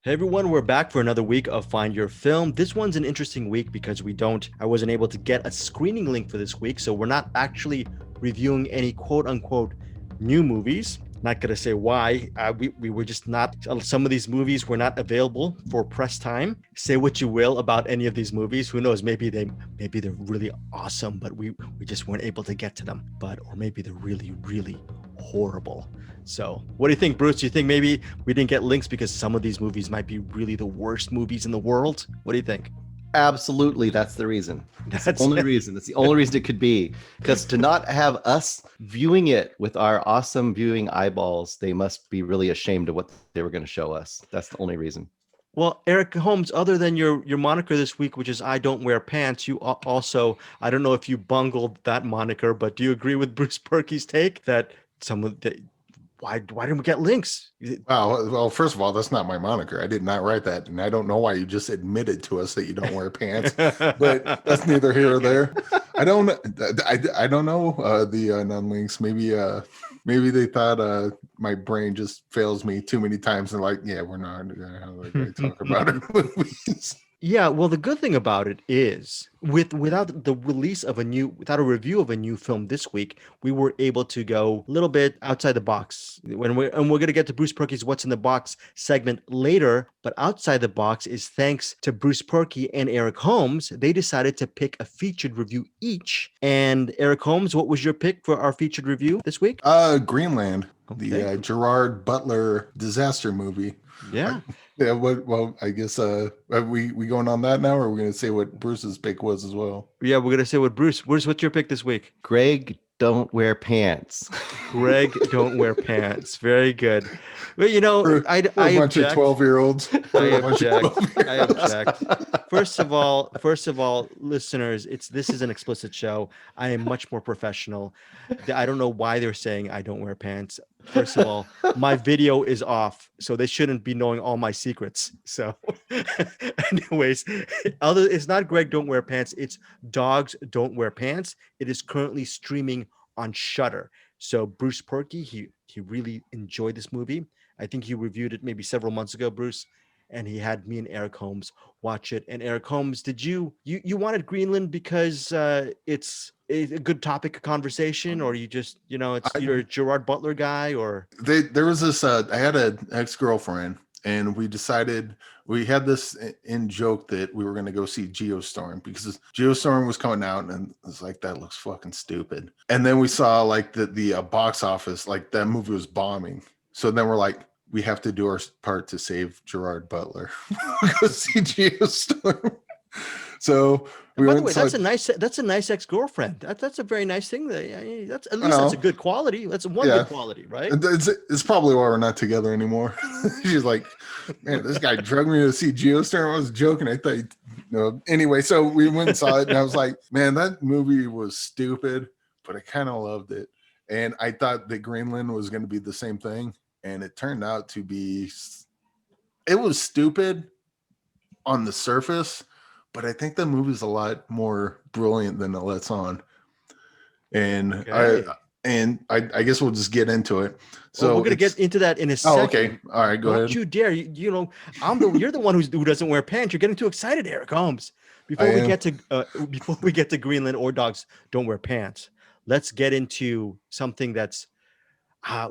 Hey everyone, we're back for another week of Find Your Film. This one's an interesting week because I wasn't able to get a screening link for this week, so we're not actually reviewing any quote unquote new movies. Not gonna say why. We were just not. Some of these movies were not available for press time. Say what you will about any of these movies. Who knows? Maybe they're really awesome, but we just weren't able to get to them. Or maybe they're really horrible. So, what do you think, Bruce? Do you think maybe we didn't get links because some of these movies might be really the worst movies in the world? What do you think? Absolutely, that's the reason. That's That's the only reason. That's the only reason it could be. Because to not have us viewing it with our awesome viewing eyeballs, they must be really ashamed of what they were going to show us. That's the only reason. Well, Eric Holmes, other than your moniker this week, which is I don't wear pants, you also, I don't know if you bungled that moniker, but do you agree with Bruce Perky's take that some of the why didn't we get links? Well, first of all, that's not my moniker. I did not write that, and I don't know why you just admitted to us that you don't wear pants. But that's neither here or there. I don't know the non-links. Maybe they thought my brain just fails me too many times, and like, yeah, we're not gonna talk about it movies. Yeah, well, the good thing about it is without a review of a new film this week, we were able to go a little bit outside the box. We're going to get to Bruce Perky's What's in the Box segment later, but outside the box is thanks to Bruce Perky and Eric Holmes. They decided to pick a featured review each. And Eric Holmes, what was your pick for our featured review this week? Greenland, the Gerard Butler disaster movie. Yeah. Yeah, well, I guess are we going on that now, or are we going to say what Bruce's pick was as well? Yeah, we're going to say what Bruce, what's your pick this week? Greg, don't wear pants. Greg, don't wear pants. Very good. But I a bunch of 12-year-olds. I object. First of all, listeners, this is an explicit show. I am much more professional. I don't know why they're saying I don't wear pants. First of all, my video is off, so they shouldn't be knowing all my secrets. So, anyways, it's not Greg don't wear pants. It's Dogs Don't Wear Pants. It is currently streaming on Shudder. So Bruce Perky, he really enjoyed this movie. I think he reviewed it maybe several months ago, Bruce, and he had me and Eric Holmes watch it. And Eric Holmes, did you wanted Greenland because it's a good topic of conversation, or you just you're a Gerard Butler guy, or there was this I had an ex-girlfriend, and we had this in joke that we were going to go see Geostorm because Geostorm was coming out, and it was like, that looks fucking stupid. And then we saw like the box office, like that movie was bombing. So then we're like, we have to do our part to save Gerard Butler. Go see Geostorm. So by the way, that's a nice ex-girlfriend. That's a very nice thing. That's at least that's a good quality. That's one good quality, right? It's probably why we're not together anymore. She's like, man, this guy drugged me to see Geostorm. I was joking. I thought, Anyway, so we went and saw it, and I was like, man, that movie was stupid, but I kind of loved it. And I thought that Greenland was going to be the same thing, and it turned out to be. It was stupid on the surface, but I think the movie is a lot more brilliant than it lets on. And I guess we'll just get into it. So we're gonna get into that in a second. Oh, okay. All right, go ahead. Don't you dare! You're the one who doesn't wear pants. You're getting too excited, Eric Holmes. Before we get to Greenland or Dogs Don't Wear Pants, let's get into something that's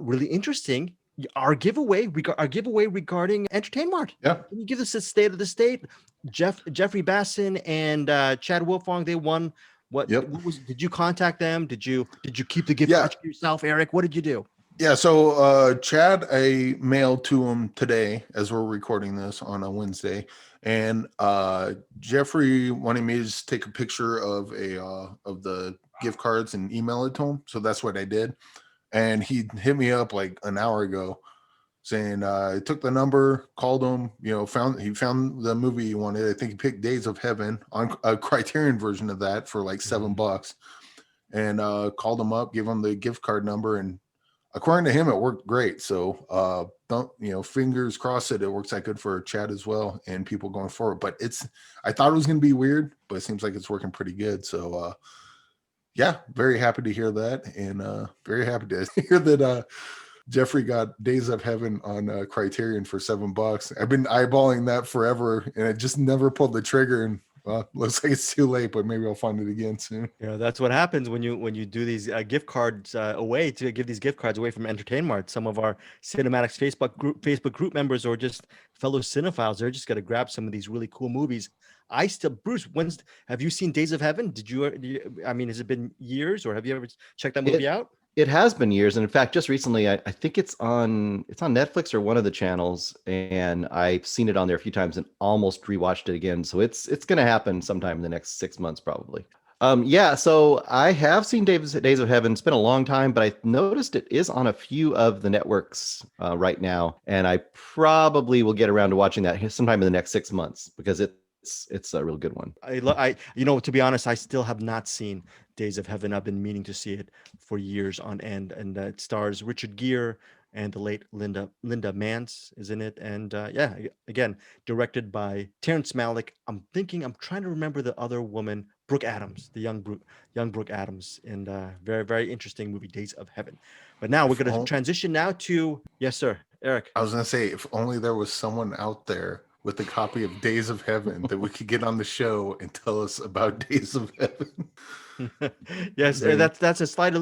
really interesting. Our giveaway regarding Entertainment. Yeah. Can you give us a state of the state? Jeffrey Basson and Chad Wolfong, they won. What did you contact them? Did you keep the gift for yourself, Eric? What did you do? Yeah, so Chad, I mailed to him today as we're recording this on a Wednesday, and Jeffrey wanted me to just take a picture of the gift cards and email it to him. So that's what I did. And he hit me up like an hour ago saying I took the number, called him, found the movie he wanted. I think he picked Days of Heaven on a Criterion version of that for like $7, and called him up, gave him the gift card number, and according to him, it worked great. So fingers crossed that it works out good for Chad as well and people going forward. But I thought it was going to be weird, but it seems like it's working pretty good. So very happy to hear that, and very happy to hear that Jeffrey got Days of Heaven on Criterion for $7. I've been eyeballing that forever, and it just never pulled the trigger. And well, looks like it's too late, but maybe I'll find it again soon. That's what happens when you do these gift cards away to give these gift cards away from Entertain Mart. Some of our Cinematics Facebook group members or just fellow cinephiles, they're just gonna grab some of these really cool movies. Bruce, have you seen Days of Heaven? I mean, has it been years, or have you ever checked that movie out? It has been years, and in fact, just recently, I think it's on Netflix or one of the channels, and I've seen it on there a few times and almost rewatched it again. So it's going to happen sometime in the next 6 months, probably. Yeah, so I have seen Days of Heaven. It's been a long time, but I noticed it is on a few of the networks right now, and I probably will get around to watching that sometime in the next 6 months because it's a real good one. To be honest, I still have not seen Days of Heaven. I've been meaning to see it for years on end, and it stars Richard Gere and the late Linda Mance is in it, and again, directed by Terrence Malick. I'm trying to remember the other woman, Brooke Adams, the young Brooke Adams, and very, very interesting movie, Days of Heaven. But now we're going to transition now to, yes, sir, Eric. I was going to say, if only there was someone out there with a copy of Days of Heaven that we could get on the show and tell us about Days of Heaven. Yes, that's a slight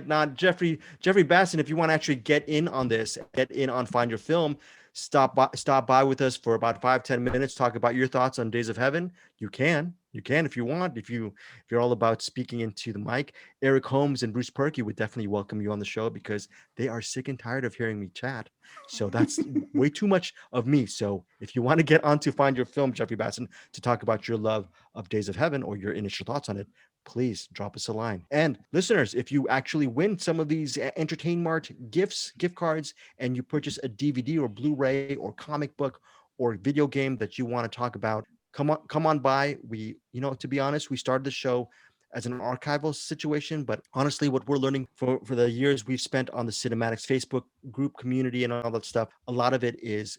nod. Jeffrey Basson, if you want to actually get in on this, get in on Find Your Film, stop by with us for about 5-10 minutes, talk about your thoughts on Days of Heaven. You can if you want. If you're all about speaking into the mic, Eric Holmes and Bruce Perky would definitely welcome you on the show because they are sick and tired of hearing me chat. So that's way too much of me. So if you want to get onto Find Your Film, Jeffrey Basson, to talk about your love of Days of Heaven or your initial thoughts on it, please drop us a line. And listeners, if you actually win some of these Entertain Mart gift cards, and you purchase a DVD or Blu-ray or comic book or video game that you want to talk about, come on by. To be honest, we started the show as an archival situation, but honestly, what we're learning for the years we've spent on the Cinematics Facebook group community and all that stuff, a lot of it is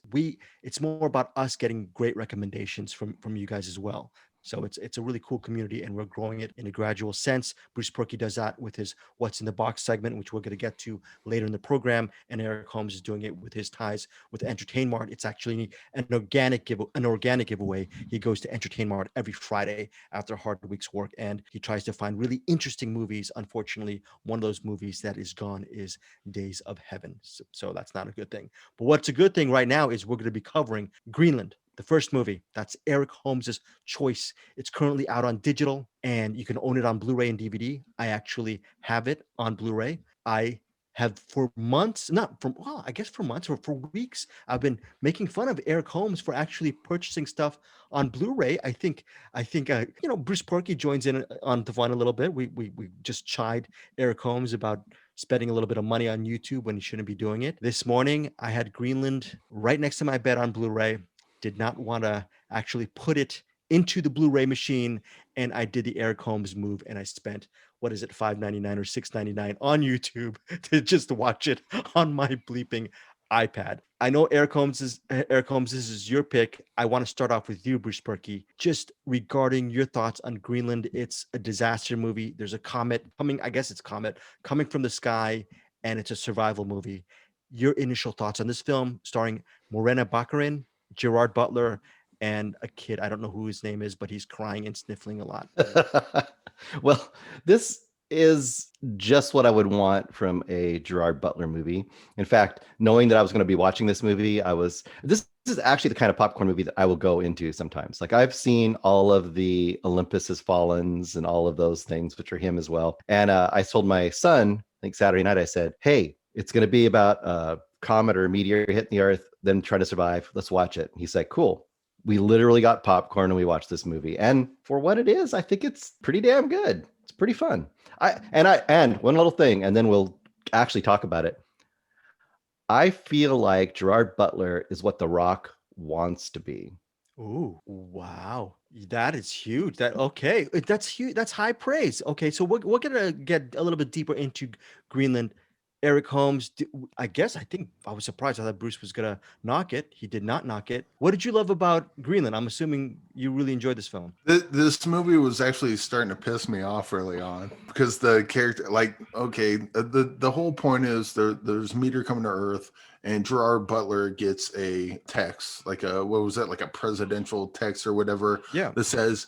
it's more about us getting great recommendations from you guys as well. So it's a really cool community, and we're growing it in a gradual sense. Bruce Perky does that with his What's in the Box segment, which we're going to get to later in the program, and Eric Holmes is doing it with his ties with Entertain Mart. It's actually an organic giveaway. He goes to Entertain Mart every Friday after a hard week's work, and he tries to find really interesting movies. Unfortunately, one of those movies that is gone is Days of Heaven. So that's not a good thing. But what's a good thing right now is we're going to be covering Greenland, the first movie. That's Eric Holmes's choice. It's currently out on digital, and you can own it on Blu-ray and DVD. I actually have it on Blu-ray. I have for months, for months or for weeks, I've been making fun of Eric Holmes for actually purchasing stuff on Blu-ray. I think Bruce Perky joins in on the fun a little bit. We just chide Eric Holmes about spending a little bit of money on YouTube when he shouldn't be doing it. This morning, I had Greenland right next to my bed on Blu-ray. Did not want to actually put it into the Blu-ray machine, and I did the Eric Holmes move, and I spent $5.99 or $6.99 on YouTube to just watch it on my bleeping iPad. I know Eric Holmes, this is your pick. I want to start off with you, Bruce Perky, just regarding your thoughts on Greenland. It's a disaster movie. There's a comet coming. I guess it's comet coming from the sky, and it's a survival movie. Your initial thoughts on this film, starring Morena Baccarin, Gerard Butler, and a kid. I don't know who his name is, but he's crying and sniffling a lot. Well, this is just what I would want from a Gerard Butler movie. In fact, knowing that I was going to be watching this movie, this is actually the kind of popcorn movie that I will go into sometimes. Like, I've seen all of the Olympus Has Fallens and all of those things, which are him as well. And I told my son, I think Saturday night, I said, hey, it's going to be about a comet or a meteor hitting the earth, then try to survive. Let's watch it. He's like, cool. We literally got popcorn and we watched this movie. And for what it is, I think it's pretty damn good. It's pretty fun. And one little thing, and then we'll actually talk about it. I feel like Gerard Butler is what The Rock wants to be. Ooh, wow. That is huge. That's huge. That's high praise. Okay, so we're going to get a little bit deeper into Greenland. Eric Holmes, I think I was surprised. I thought Bruce was gonna knock it. He did not knock it. What did you love about Greenland? I'm assuming you really enjoyed this film. This movie was actually starting to piss me off early on because the character, like, okay, the whole point is there's meteor coming to Earth, and Gerard Butler gets a text, like what was that, like a presidential text or whatever, Yeah. that says,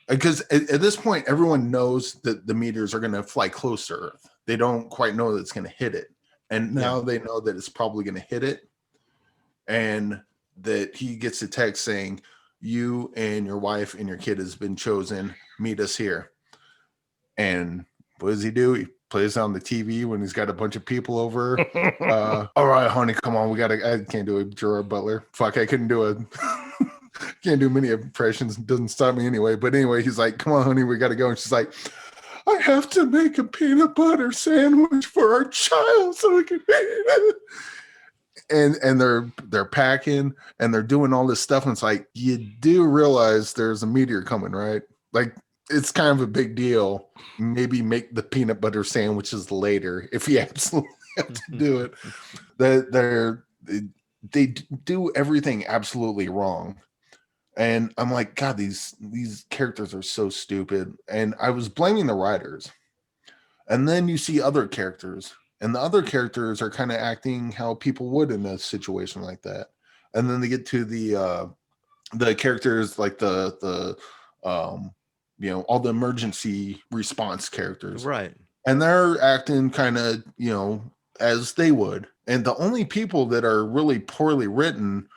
because at this point everyone knows that the meteors are going to fly close to Earth. They don't quite know that it's going to hit it, and now they know that it's probably going to hit it, and that he gets a text saying, you and your wife and your kid has been chosen, meet us here. And what does he do? He plays on the TV when he's got a bunch of people over. All right, honey, come on, I can't do it, Gerard Butler. Fuck, I couldn't do it. Can't do many impressions, it doesn't stop me anyway. But anyway, he's like, come on, honey, we gotta go. And she's like, I have to make a peanut butter sandwich for our child so we can eat it. And they're packing and they're doing all this stuff, and it's like, you do realize there's a meteor coming, right? Like, it's kind of a big deal. Maybe make the peanut butter sandwiches later if you absolutely have to do it. They do everything absolutely wrong, and I'm like, God, these characters are so stupid. And I was blaming the writers, and then you see other characters. And the other characters are kind of acting how people would in a situation like that. And then they get to the characters, like the all the emergency response characters. Right. And they're acting kind of, as they would. And the only people that are really poorly written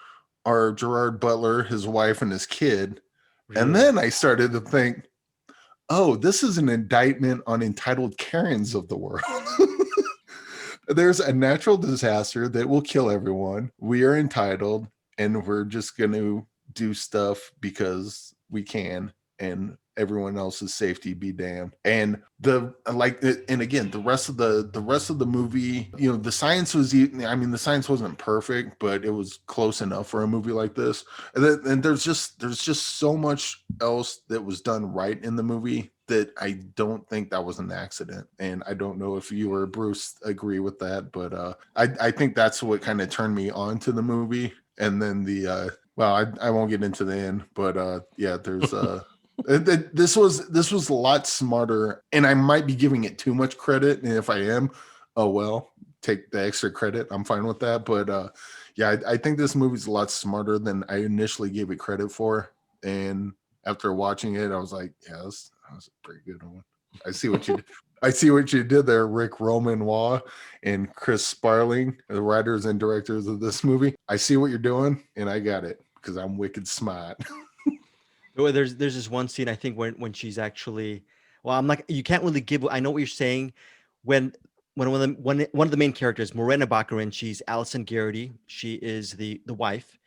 are Gerard Butler, his wife, and his kid. Really? And then I started to think, oh, this is an indictment on entitled Karens of the world. There's a natural disaster that will kill everyone. We are entitled, and we're just going to do stuff because we can, and everyone else's safety be damned. And again, the rest of the movie, the science the science wasn't perfect, but it was close enough for a movie like this. And there's just so much else that was done right in the movie that I don't think that was an accident. And I don't know if you or Bruce agree with that, but I think that's what kind of turned me on to the movie. And then I won't get into the end, but there's this was a lot smarter, and I might be giving it too much credit. And if I am, oh well, take the extra credit. I'm fine with that. But I think this movie's a lot smarter than I initially gave it credit for. And after watching it, I was like, yeah, that was a pretty good one. I see what you did there, Rick Romanois and Chris Sparling, the writers and directors of this movie. I see what you're doing, and I got it because I'm wicked smart. Well, there's this one scene, I think, when she's actually, well, I'm like, you can't really give. I know what you're saying. When one of the main characters, Morena Baccarin, she's Allison Garrity. She is the wife,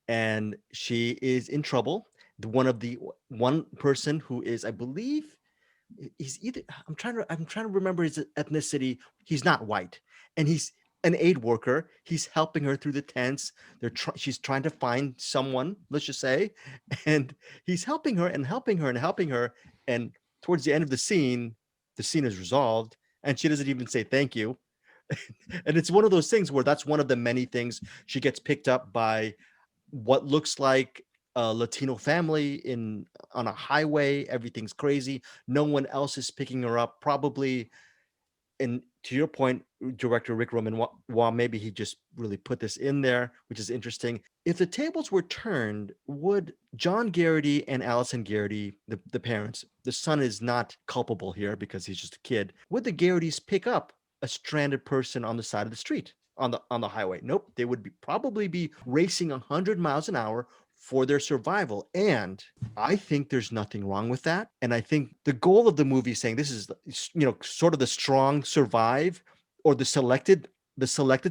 and she is in trouble. One person who is, I believe, he's either, I'm trying to remember his ethnicity. He's not white, and he's an aid worker. He's helping her through the tents. She's trying to find someone, let's just say, and he's helping her and helping her and helping her. And towards the end of the scene is resolved, and she doesn't even say thank you. And it's one of those things where that's one of the many things. She gets picked up by what looks like a Latino family on a highway. Everything's crazy. No one else is picking her up. Probably, and to your point, director Rick Romanois, maybe he just really put this in there, which is interesting. If the tables were turned, would John Garrity and Allison Garrity, the parents, the son is not culpable here because he's just a kid, would the Garritys pick up a stranded person on the side of the street, on the highway? Nope. They would probably be racing 100 miles an hour for their survival. And I think there's nothing wrong with that. And I think the goal of the movie is saying this is, sort of the strong survive, or the selected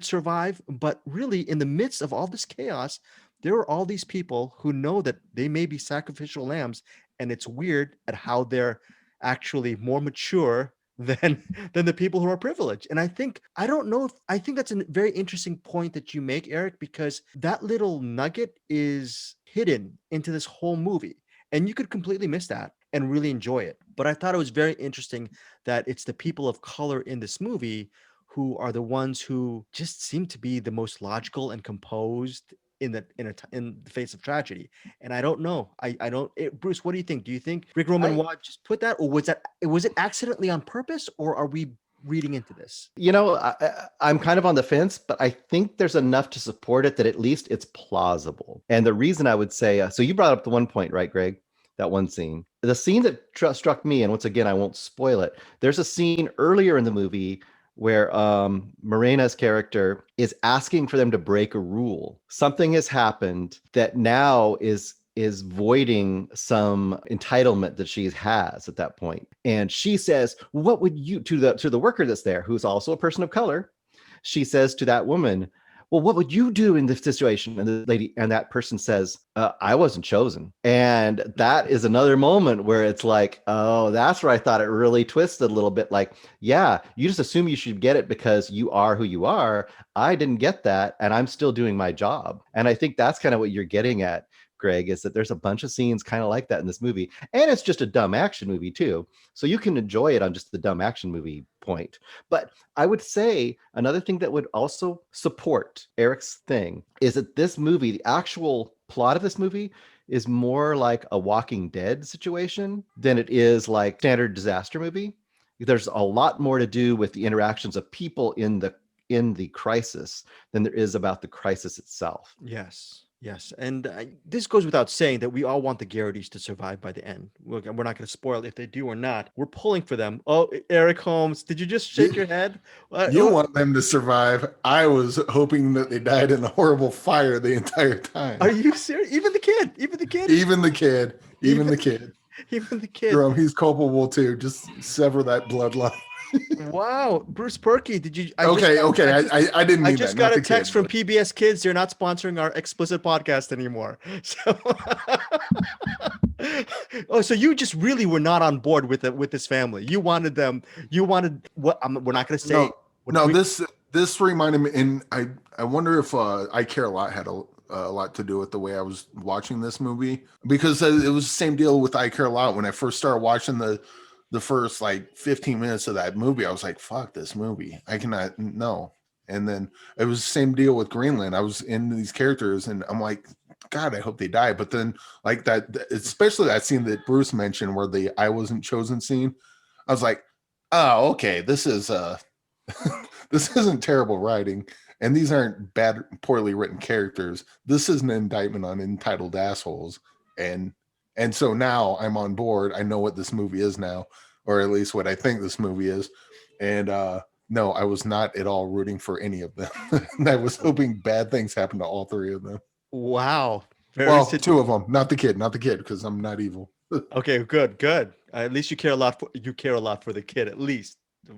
survive. But really, in the midst of all this chaos, there are all these people who know that they may be sacrificial lambs. And it's weird at how they're actually more mature than the people who are privileged. And I think that's a very interesting point that you make, Eric, because that little nugget is hidden into this whole movie, and you could completely miss that and really enjoy it. But I thought it was very interesting that it's the people of color in this movie who are the ones who just seem to be the most logical and composed in the face of tragedy. And I don't know. I don't. Bruce, what do you think? Do you think Rick Roman I, Watt just put that, or was it accidentally on purpose, or are we reading into this? I'm kind of on the fence, but I think there's enough to support it that at least it's plausible. And the reason I would say, so you brought up the one point, right, Greg? That one scene. The scene that struck me, and once again, I won't spoil it. There's a scene earlier in the movie where Morena's character is asking for them to break a rule. Something has happened that now is voiding some entitlement that she has at that point. And she says, "What would you," to the worker that's there, who's also a person of color? She says to that woman, "Well, what would you do in this situation?" And the lady and that person says, "I wasn't chosen." And that is another moment where it's like, oh, that's where I thought it really twisted a little bit. Like, yeah, you just assume you should get it because you are who you are. I didn't get that, and I'm still doing my job. And I think that's kind of what you're getting at, Greg, is that there's a bunch of scenes kind of like that in this movie. And it's just a dumb action movie too. So you can enjoy it on just the dumb action movie point. But I would say another thing that would also support Eric's thing is that this movie, the actual plot of this movie, is more like a Walking Dead situation than it is like standard disaster movie. There's a lot more to do with the interactions of people in the crisis than there is about the crisis itself. Yes. And this goes without saying that we all want the Garrity's to survive by the end. We're not going to spoil if they do or not. We're pulling for them. Oh, Eric Holmes, did you just shake your head? You want them to survive. I was hoping that they died in a horrible fire the entire time. Are you serious? Even the kid. Even the kid. Even the kid. Jerome, he's culpable too. Just sever that bloodline. Wow, Bruce Perky, did you? I didn't mean I just that, got not a the text kid, from PBS Kids. They're not sponsoring our explicit podcast anymore. So, so you just really were not on board with this family. You wanted them. You wanted what? We're not going to say. This reminded me, and I wonder if I Care a Lot had a lot to do with the way I was watching this movie, because it was the same deal with I Care a Lot. When I first started watching the first like 15 minutes of that movie, I was like, fuck this movie. I cannot, no. And then it was the same deal with Greenland. I was in these characters and I'm like, God, I hope they die. But then like that, especially that scene that Bruce mentioned where the I wasn't chosen scene, I was like, oh, okay, this is this isn't terrible writing. And these aren't bad, poorly written characters. This is an indictment on entitled assholes. And so now I'm on board. I know what this movie is now, or at least what I think this movie is. And no, I was not at all rooting for any of them. I was hoping bad things happen to all three of them. Wow. Two of them, not the kid, because I'm not evil. Okay, good. At least you care a lot for the kid, at least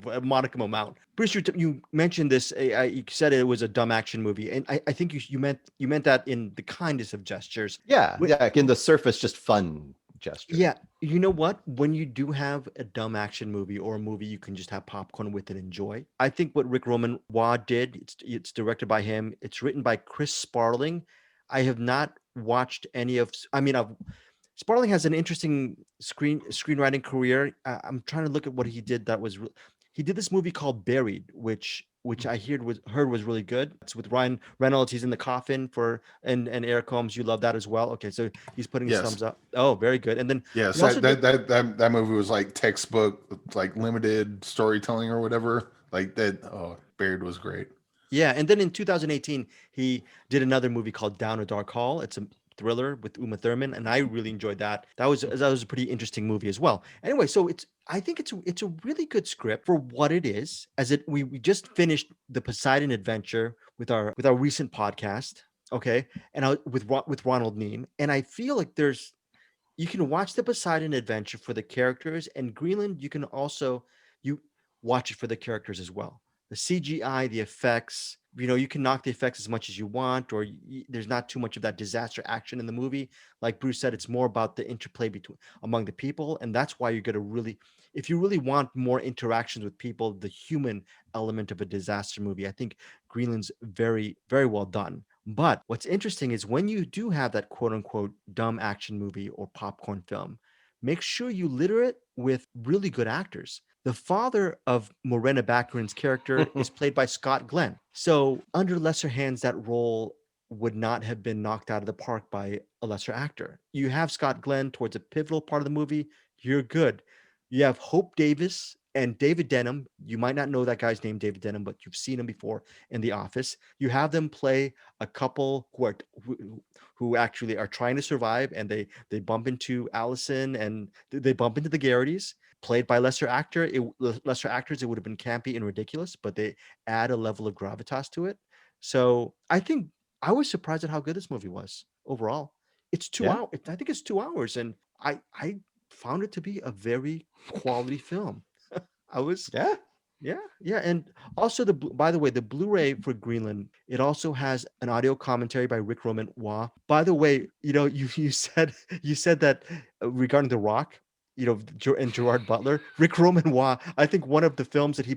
a modicum amount. Bruce, you mentioned this. You said it was a dumb action movie, and I think you meant that in the kindest of gestures. Yeah, in the surface, just fun gesture. Yeah, you know what? When you do have a dumb action movie or a movie you can just have popcorn with and enjoy, I think what Rick Roman Waugh did. It's directed by him. It's written by Chris Sparling. I have not watched any of. Sparling has an interesting screenwriting career. I'm trying to look at what he did. He did this movie called Buried, which I heard was really good. It's with Ryan Reynolds. He's in the coffin and Eric Holmes. You love that as well. Okay, so he's putting his thumbs up. Oh, very good. And then yes, that movie was like textbook, like limited storytelling or whatever. Like that. Oh, Buried was great. Yeah, and then in 2018 he did another movie called Down a Dark Hall. It's a thriller with Uma Thurman, and I really enjoyed that. That was a pretty interesting movie as well. Anyway, so I think it's a really good script for what it is. We just finished the Poseidon Adventure with our recent podcast, okay, and with Ronald Neame, and I feel like you can watch the Poseidon Adventure for the characters, and Greenland you watch it for the characters as well. The CGI, the effects, you can knock the effects as much as you want, or there's not too much of that disaster action in the movie. Like Bruce said, it's more about the interplay among the people, and that's why you're going to really, if you really want more interactions with people, the human element of a disaster movie, I think Greenland's very, very well done. But what's interesting is when you do have that quote unquote dumb action movie or popcorn film, make sure you litter it with really good actors. The father of Morena Baccarin's character is played by Scott Glenn. So under lesser hands, that role would not have been knocked out of the park by a lesser actor. You have Scott Glenn towards a pivotal part of the movie, you're good. You have Hope Davis and David Denham. You might not know that guy's name, David Denham, but you've seen him before in The Office. You have them play a couple who actually are trying to survive, and they bump into Allison and they bump into the Garrity's, played by lesser actors. It would have been campy and ridiculous, but they add a level of gravitas to it. So I think I was surprised at how good this movie was overall. It's 2 hours. I think it's 2 hours, and I found it to be a very quality film. I was Yeah. yeah, and also by the way, the Blu-ray for Greenland, it also has an audio commentary by Rick Roman Waugh. By the way, you said that regarding The Rock, and Gerard Butler, Rick Roman Waugh. I think one of the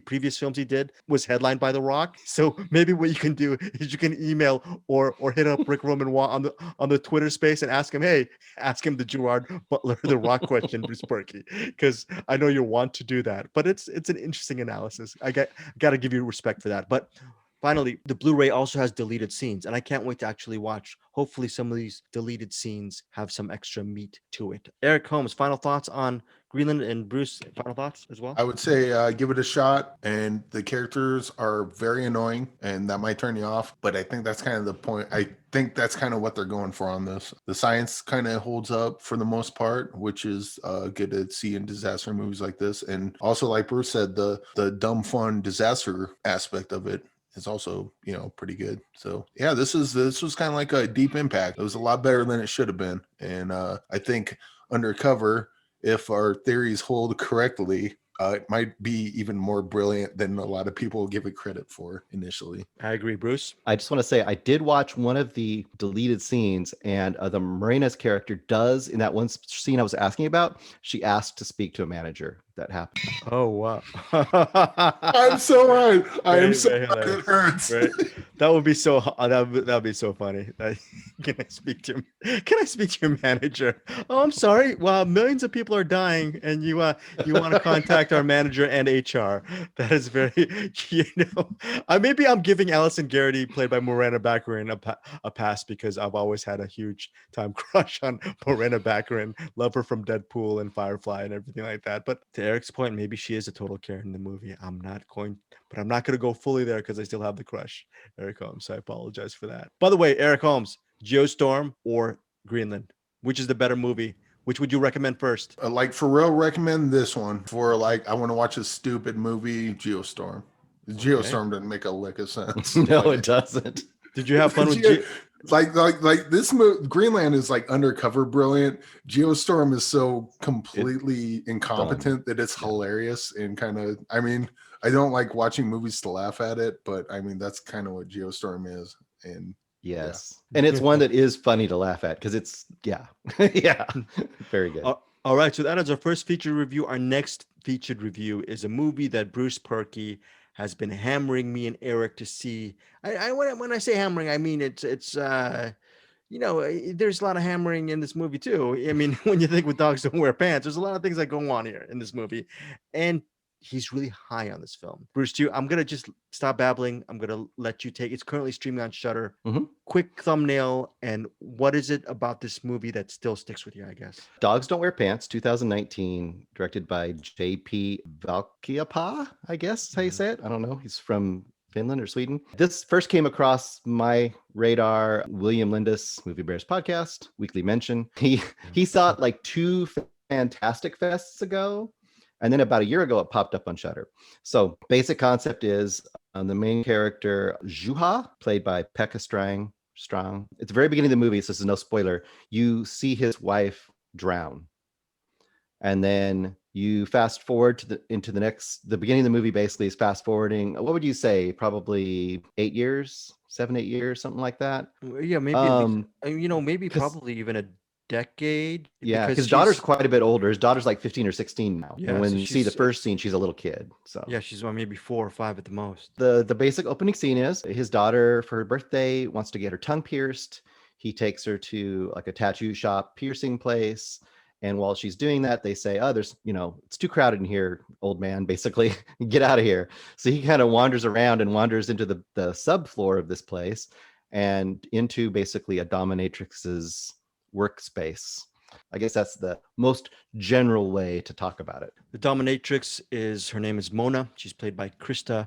previous films he did was headlined by The Rock. So maybe what you can do is you can email or hit up Rick Roman Waugh on the Twitter space and ask him the Gerard Butler The Rock question, Bruce Perky, because I know you want to do that. But it's an interesting analysis. I got to give you respect for that. But finally, the Blu-ray also has deleted scenes, and I can't wait to actually watch. Hopefully, some of these deleted scenes have some extra meat to it. Eric Holmes, final thoughts on Greenland, and Bruce, final thoughts as well? I would say give it a shot, and the characters are very annoying, and that might turn you off, but I think that's kind of the point. I think that's kind of what they're going for on this. The science kind of holds up for the most part, which is good to see in disaster movies like this. And also, like Bruce said, the dumb fun disaster aspect of it is also, pretty good. So yeah, this was kind of like a deep impact. It was a lot better than it should have been. And I think Undercover, if our theories hold correctly, it might be even more brilliant than a lot of people give it credit for initially. I agree, Bruce. I just want to say I did watch one of the deleted scenes, and the Morena's character does, in that one scene I was asking about, she asked to speak to a manager. That happened. Oh wow! I'm so right. I am so Very right. It hurts. Right? That would be so. That'd be so funny. Can I speak to your manager? Oh, I'm sorry. Well, millions of people are dying, and you want to contact our manager and HR. That is very. Maybe I'm giving Allison Garrity, played by Morena Baccarin, a pass, because I've always had a huge time crush on Morena Baccarin. Love her from Deadpool and Firefly and everything like that. But to Eric's point, maybe she is a total Karen in the movie. I'm not going to go fully there because I still have the crush, Eric Holmes. So I apologize for that. By the way, Eric Holmes, Geostorm or Greenland, which is the better movie? Which would you recommend first? Like for real, recommend this one. For like, I want to watch a stupid movie, Geostorm. Geostorm doesn't make a lick of sense. No, it doesn't. Did you have fun with like this movie? Greenland is like Undercover brilliant. Geostorm is so completely incompetent that it's hilarious and kind of. I mean, I don't like watching movies to laugh at it, but I mean that's kind of what Geostorm is. And yes, and it's one that is funny to laugh at because it's yeah, very good. All right, so that is our first featured review. Our next featured review is a movie that Bruce Perky has been hammering me and Eric to see. When I say hammering, I mean it's there's a lot of hammering in this movie too. I mean, when you think with dogs don't wear pants, there's a lot of things that go on here in this movie, and he's really high on this film. Bruce, I'm gonna just stop babbling. I'm gonna let you take. It's currently streaming on Shudder. Mm-hmm. Quick thumbnail, and what is it about this movie that still sticks with you? I guess Dogs Don't Wear Pants, 2019, directed by J.P. Valkeapää. I guess is how you say it. I don't know. He's from Finland or Sweden. This first came across my radar. William Lindis, Movie Bears podcast, weekly mention. He saw it like 2 Fantastic Fests ago. And then about a year ago, it popped up on Shudder. So basic concept is the main character, Juha, played by Pekka Strang. At the very beginning of the movie, so this is no spoiler, you see his wife drown. And then you fast forward to the beginning of the movie basically is fast forwarding. What would you say? Probably 8 years, 7-8 years, something like that. Yeah, maybe, maybe probably even a decade. Yeah, because his daughter's quite a bit older. His daughter's like 15 or 16 now. Yeah, and when so you see the first scene, she's a little kid. So yeah, she's maybe 4 or 5 at the most. The basic opening scene is his daughter, for her birthday, wants to get her tongue pierced. He takes her to like a tattoo shop, piercing place, And while she's doing that, they say, oh, there's, it's too crowded in here, old man, basically. Get out of here. So he kind of wanders around and wanders into the subfloor of this place and into basically a dominatrix's workspace. I guess that's the most general way to talk about it. The dominatrix her name is Mona. She's played by Krista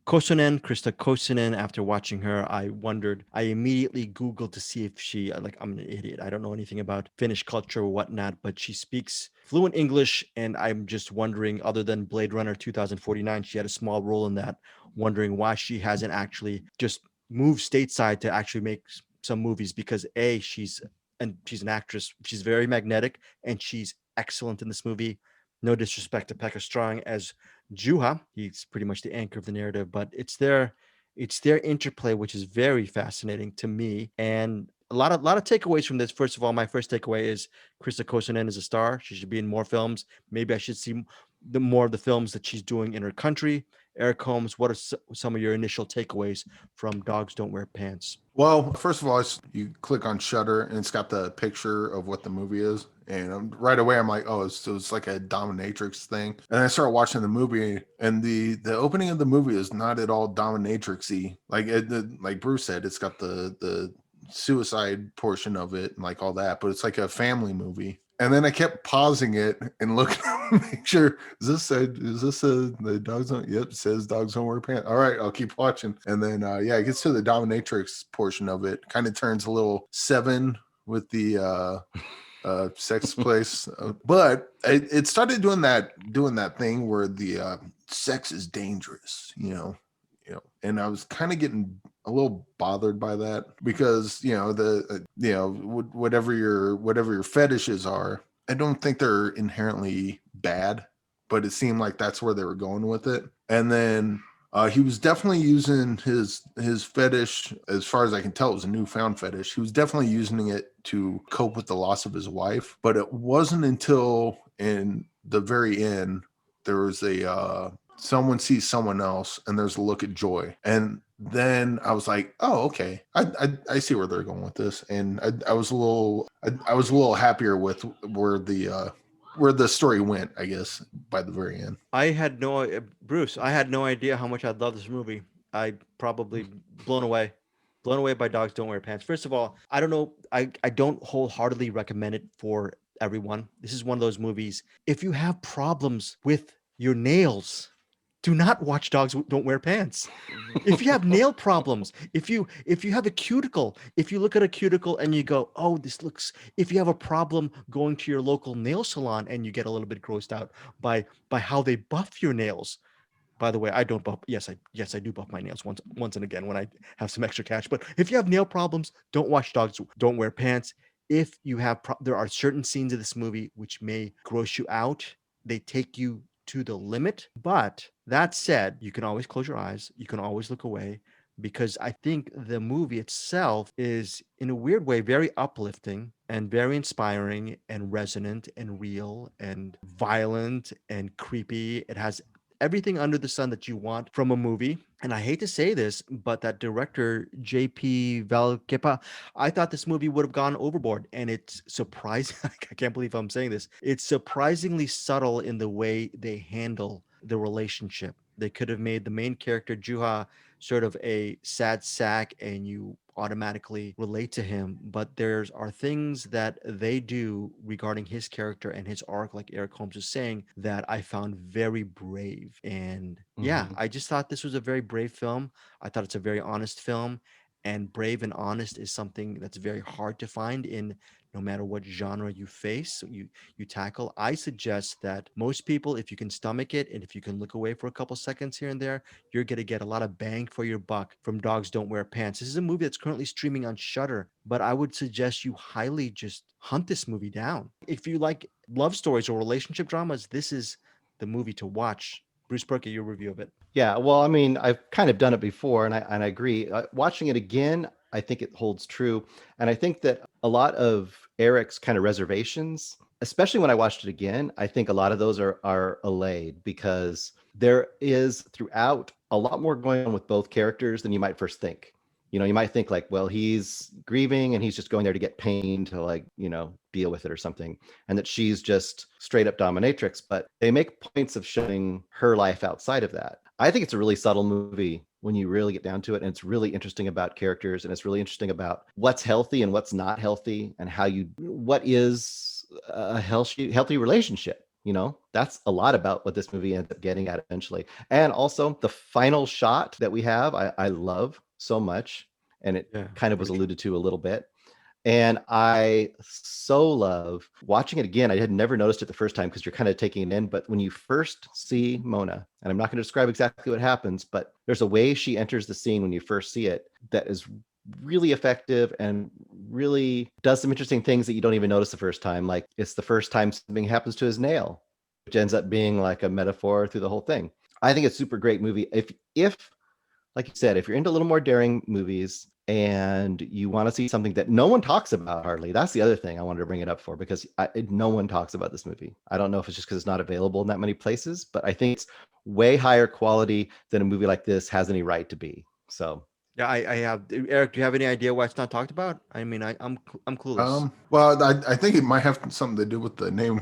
Kosonen. After watching her, I immediately Googled to see if I'm an idiot. I don't know anything about Finnish culture or whatnot, but she speaks fluent English. And I'm just wondering, other than Blade Runner 2049, she had a small role in that, wondering why she hasn't actually just moved stateside to actually make some movies, because she's an actress. She's very magnetic and she's excellent in this movie. No disrespect to Pekka Strong as Juha. He's pretty much the anchor of the narrative, but it's their interplay, which is very fascinating to me. And a lot of takeaways from this. First of all, my first takeaway is Krista Kosonen is a star. She should be in more films. Maybe I should see more of the films that she's doing in her country. Eric Holmes, what are some of your initial takeaways from Dogs Don't Wear Pants? Well, first of all, you click on Shudder and it's got the picture of what the movie is. And right away, I'm like, oh, so it's like a dominatrix thing. And I start watching the movie, and the opening of the movie is not at all dominatrixy. Like Bruce said, it's got the suicide portion of it and like all that, but it's like a family movie. And then I kept pausing it and looking to make sure, the dogs don't, yep, it says dogs don't wear pants. All right, I'll keep watching. And then, it gets to the dominatrix portion of it. Kind of turns a little Seven with the sex place. But it started doing that thing where the sex is dangerous, and I was kind of getting a little bothered by that, because whatever your fetishes are, I don't think they're inherently bad, but it seemed like that's where they were going with it. And then he was definitely using his fetish, as far as I can tell, it was a newfound fetish. He was definitely using it to cope with the loss of his wife, but it wasn't until in the very end there was someone sees someone else and there's a look at joy, and then I was like, oh, okay, I see where they're going with this. And I was a little happier with where the story went, I guess, by the very end. Bruce, I had no idea how much I'd love this movie. I probably blown away by Dogs Don't Wear Pants. First of all, I don't know, I don't wholeheartedly recommend it for everyone. This is one of those movies, if you have problems with your nails, do not watch Dogs Don't Wear Pants. If you have nail problems, if you have a cuticle, if you look at a cuticle and you go, oh, if you have a problem going to your local nail salon and you get a little bit grossed out by how they buff your nails. By the way, I don't buff. Yes, I do buff my nails once and again when I have some extra cash. But if you have nail problems, don't watch Dogs Don't Wear Pants. If you have, there are certain scenes of this movie which may gross you out. They take you to the limit. But that said, you can always close your eyes. You can always look away, because I think the movie itself is, in a weird way, very uplifting and very inspiring and resonant and real and violent and creepy. It has everything under the sun that you want from a movie. And I hate to say this, but that director, JP Valkepa, I thought this movie would have gone overboard. And it's surprising. I can't believe I'm saying this. It's surprisingly subtle in the way they handle the relationship. They could have made the main character, Juha, sort of a sad sack and you automatically relate to him, but there are things that they do regarding his character and his arc, like Eric Holmes is saying, that I found very brave. And I just thought this was a very brave film. I thought it's a very honest film, and brave and honest is something that's very hard to find in no matter what genre you face, you tackle. I suggest that most people, if you can stomach it and if you can look away for a couple seconds here and there, you're going to get a lot of bang for your buck from Dogs Don't Wear Pants. This is a movie that's currently streaming on Shudder, but I would suggest you highly just hunt this movie down. If you like love stories or relationship dramas, this is the movie to watch. Bruce Perky, your review of it. Yeah, well, I mean, I've kind of done it before, and I agree. Watching it again, I think it holds true. And I think that a lot of Eric's kind of reservations, especially when I watched it again, I think a lot of those are allayed, because there is throughout a lot more going on with both characters than you might first think. You know, you might think like, well, he's grieving and he's just going there to get pain to like, you know, deal with it or something. And that she's just straight up dominatrix, but they make points of showing her life outside of that. I think it's a really subtle movie when you really get down to it. And it's really interesting about characters, and it's really interesting about what's healthy and what's not healthy, and what is a healthy relationship. You know, that's a lot about what this movie ends up getting at eventually. And also the final shot that we have, I love so much. And it Yeah, kind of was very true. alluded to a little bit. And I so love watching it again. I had never noticed it the first time because you're kind of taking it in. But when you first see Mona, and I'm not going to describe exactly what happens, but there's a way she enters the scene when you first see it that is really effective and really does some interesting things that you don't even notice the first time. Like it's the first time something happens to his nail, which ends up being like a metaphor through the whole thing. I think it's a super great movie. If like you said, if you're into a little more daring movies and you want to see something that no one talks about hardly, that's the other thing I wanted to bring it up for, because no one talks about this movie. I don't know if it's just because it's not available in that many places, but I think it's way higher quality than a movie like this has any right to be. So Yeah, I have. Eric, do you have any idea why it's not talked about? I mean, I'm clueless. Well, I think it might have something to do with the name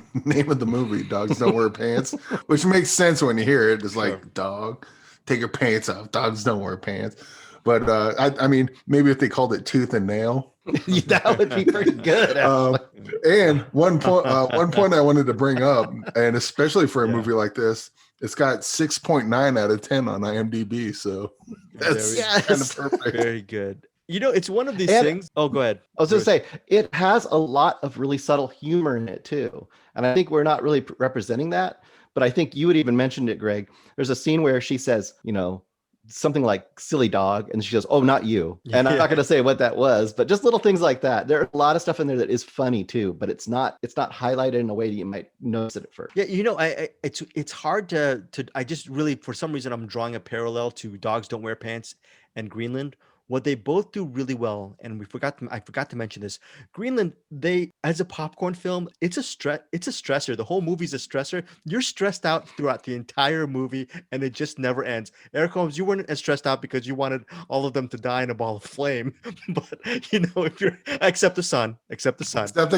of the movie, Dogs Don't Wear Pants, which makes sense when you hear it. It's Sure. like, dog, take your pants off. Dogs don't wear pants. But I mean, maybe if they called it Tooth and Nail. that would be pretty good. Um, and one point I wanted to bring up, and especially for a Yeah. movie like this, it's got 6.9 out of 10 on IMDb. So that's Very- kind of perfect. Very good. You know, it's one of these And- things. Oh, go ahead. I was going to say, it has a lot of really subtle humor in it too. And I think we're not really representing that, but I think you had even mentioned it, Greg. There's a scene where she says, you know, something like silly dog. And she goes, oh, not you. And I'm Yeah. not going to say what that was, but just little things like that. There are a lot of stuff in there that is funny too, but it's not highlighted in a way that you might notice it at first. Yeah, you know, it's hard to I just really, for some reason, I'm drawing a parallel to Dogs Don't Wear Pants and Greenland. What they both do really well, and I forgot to mention this. Greenland, they, as a popcorn film, it's a stressor. The whole movie's a stressor. You're stressed out throughout the entire movie, and it just never ends. Eric Holmes, you weren't as stressed out because you wanted all of them to die in a ball of flame. But you know, if you're except the son. Except the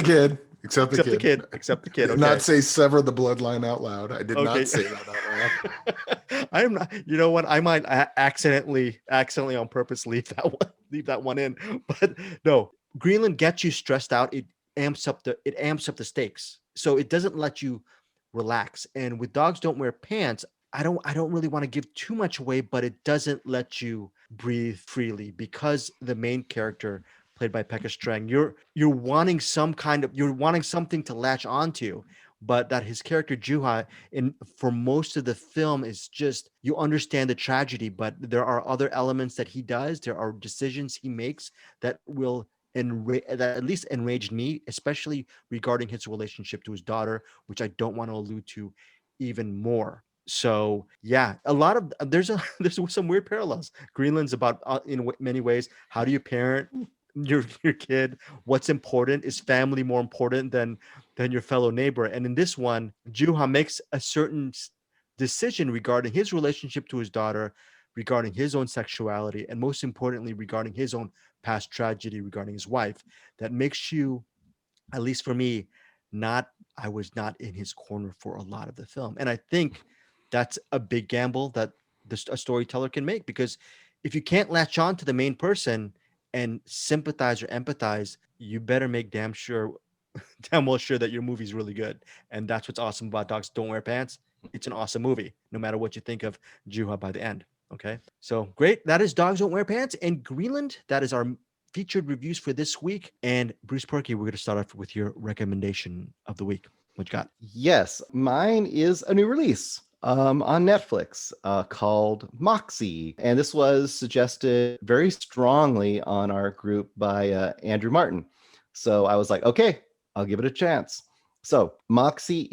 kid. Except the kid. Did Did not say sever the bloodline out loud. I did not say that out loud. I am not. You know what? I might accidentally on purpose leave that one in. But no, Greenland gets you stressed out. It amps up the stakes, so it doesn't let you relax. And with Dogs Don't Wear Pants, I don't really want to give too much away, but it doesn't let you breathe freely because the main character, played by Pekka Strang, you're wanting something to latch onto, but that his character Juha, for most of the film, is just, you understand the tragedy, but there are other elements that he does. There are decisions he makes that that at least enraged me, especially regarding his relationship to his daughter, which I don't want to allude to even more. So yeah, a lot of there's some weird parallels. Greenland's about, in many ways, how do you parent your kid? What's important? Is family more important than your fellow neighbor? And in this one, Juha makes a certain decision regarding his relationship to his daughter, regarding his own sexuality, and most importantly, regarding his own past tragedy regarding his wife, that makes you, at least for me, I was not in his corner for a lot of the film. And I think that's a big gamble that a storyteller can make, because if you can't latch on to the main person and sympathize or empathize, you better make damn well sure that your movie's really good. And that's what's awesome about Dogs Don't Wear Pants. It's an awesome movie, no matter what you think of Juha by the end. Okay, so great. That is Dogs Don't Wear Pants and Greenland. That is our featured reviews for this week. And Bruce Perky, we're going to start off with your recommendation of the week. What you got? Yes, mine is a new release on Netflix called Moxie. And this was suggested very strongly on our group by Andrew Martin. So I was like, okay, I'll give it a chance. So Moxie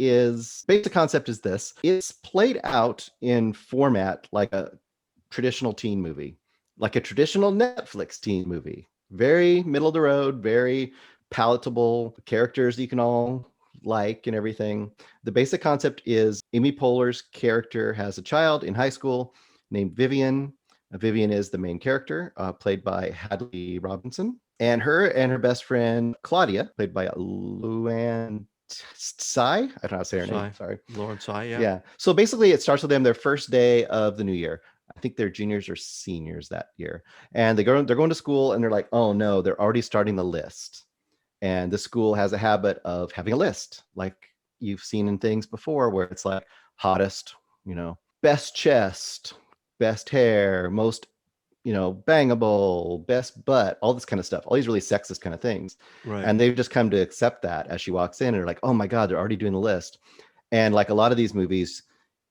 basic concept is this. It's played out in format like a traditional teen movie, like a traditional Netflix teen movie. Very middle of the road, very palatable characters you can all like and everything. The basic concept is Amy Poehler's character has a child in high school named Vivian. Vivian is the main character, played by Hadley Robinson, and her best friend Claudia, played by Luann Tsai. I don't know how to say her name. Sorry, Lauren Tsai. Yeah. Yeah. So basically, it starts with them their first day of the new year. I think they're juniors or seniors that year, and they're going to school, and they're like, oh no, they're already starting the list. And the school has a habit of having a list, like you've seen in things before, where it's like hottest, best chest, best hair, most, bangable, best butt, all this kind of stuff, all these really sexist kind of things. Right. And they've just come to accept that as she walks in, and they're like, oh my God, they're already doing the list. And like a lot of these movies,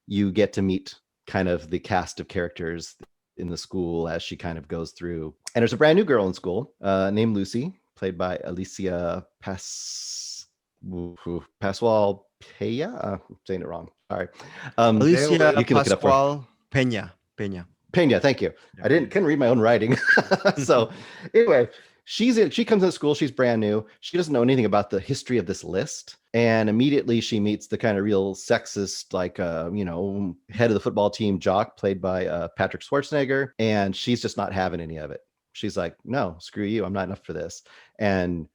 you get to meet kind of the cast of characters in the school as she kind of goes through. And there's a brand new girl in school named Lucy, played by Alicia Pascual Peña. I'm saying it wrong. Sorry. Alicia you can look it up Pascual Peña. Peña, thank you. Yeah. I couldn't read my own writing. So anyway, she comes into school, she's brand new. She doesn't know anything about the history of this list. And immediately she meets the kind of real sexist, like, head of the football team, Jock, played by Patrick Schwarzenegger. And she's just not having any of it. She's like, no, screw you. I'm not enough for this. And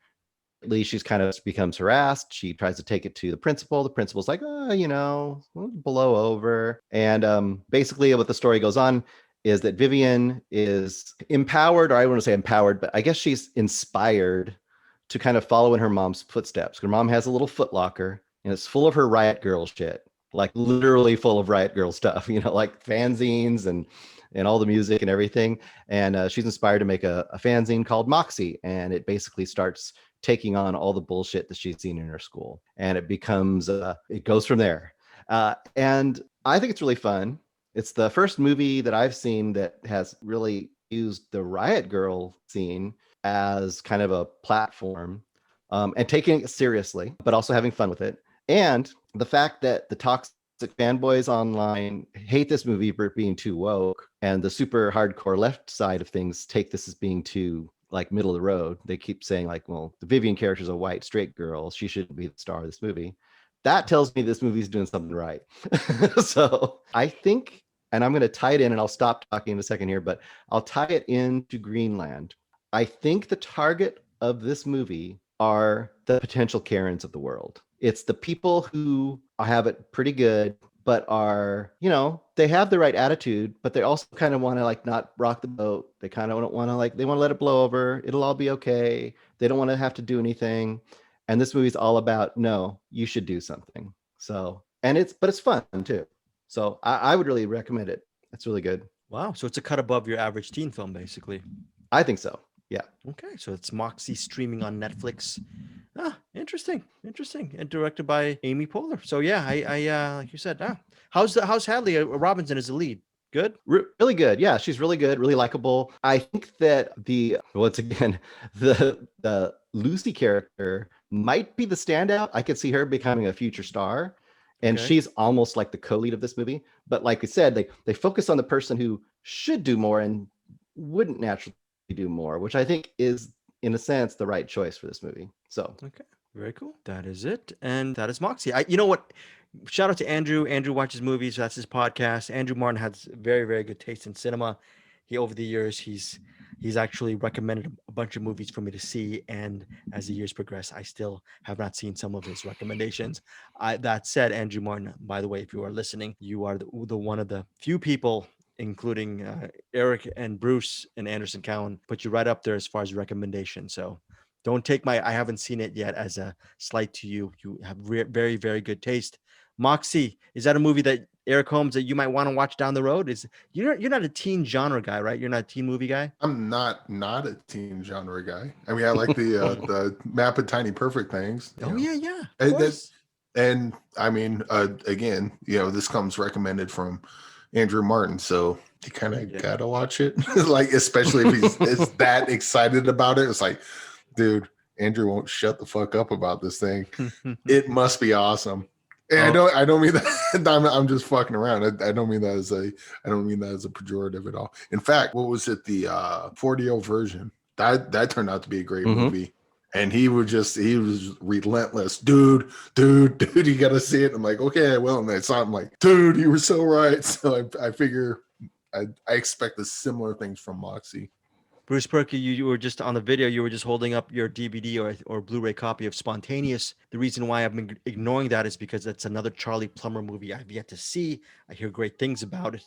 she's kind of becomes harassed. She tries to take it to the principal. The principal's like, blow over. And basically what the story goes on is that Vivian is empowered, or I want to say empowered, but I guess she's inspired to kind of follow in her mom's footsteps. Her mom has a little Foot Locker, and it's full of her Riot Girl shit, like literally full of Riot Girl stuff, like fanzines and all the music and everything. And she's inspired to make a fanzine called Moxie. And it basically starts taking on all the bullshit that she's seen in her school. And it becomes, it goes from there. And I think it's really fun. It's the first movie that I've seen that has really used the Riot Girl scene as kind of a platform, and taking it seriously, but also having fun with it. And the fact that the toxic fanboys online hate this movie for being too woke, and the super hardcore left side of things take this as being too like middle of the road. They keep saying like, well, the Vivian character is a white straight girl, she shouldn't be the star of this movie. That tells me this movie's doing something right. So I think, and I'm going to tie it in, and I'll stop talking in a second here, but I'll tie it into Greenland. I think the target of this movie are the potential Karens of the world. It's the people who have it pretty good, but are, they have the right attitude, but they also kind of want to like not rock the boat. They kind of don't want to they want to let it blow over. It'll all be okay. They don't want to have to do anything. And this movie's all about, no, you should do something. So, but it's fun too. So I would really recommend it. It's really good. Wow. So it's a cut above your average teen film, basically. I think so. Yeah. Okay. So it's Moxie streaming on Netflix. Interesting. And directed by Amy Poehler. So yeah, I like you said, how's Hadley Robinson as the lead? Good? Really good. Yeah, she's really good, really likable. I think that once again, the Lucy character might be the standout. I could see her becoming a future star. And she's almost like the co-lead of this movie. But like we said, they focus on the person who should do more and wouldn't naturally do more, which I think is, in a sense, the right choice for this movie. So okay, very cool. That is it, and that is Moxie. You know what? Shout out to Andrew. Andrew watches movies. That's his podcast. Andrew Martin has very, very good taste in cinema. Over the years, he's actually recommended a bunch of movies for me to see, and as the years progress, I still have not seen some of his recommendations. That said, Andrew Martin, by the way, if you are listening, you are the one of the few people, including Eric and Bruce and Anderson Cowan, put you right up there as far as recommendation. So don't take I haven't seen it yet as a slight to you. You have very, very good taste. Moxie, is that a movie that Eric Holmes that you might want to watch down the road? You're not a teen genre guy, right? You're not a teen movie guy. I'm not a teen genre guy. I mean, I like the Map of Tiny Perfect Things. Yeah. And I mean, again, this comes recommended from Andrew Martin, so you kind of gotta watch it. Like, especially if he's that excited about it. It's like, dude, Andrew won't shut the fuck up about this thing. It must be awesome. And I don't mean that. I'm just fucking around. I don't mean that as a pejorative at all. In fact, what was it? The 4DO version that turned out to be a great movie. And he was relentless, dude. You gotta see it. I'm like, okay, well, and I saw him like, dude, you were so right. So I figure I expected similar things from Moxie. Bruce Perky, you were just on the video, you were just holding up your DVD or Blu-ray copy of Spontaneous. The reason why I've been ignoring that is because it's another Charlie Plummer movie I've yet to see. I hear great things about it.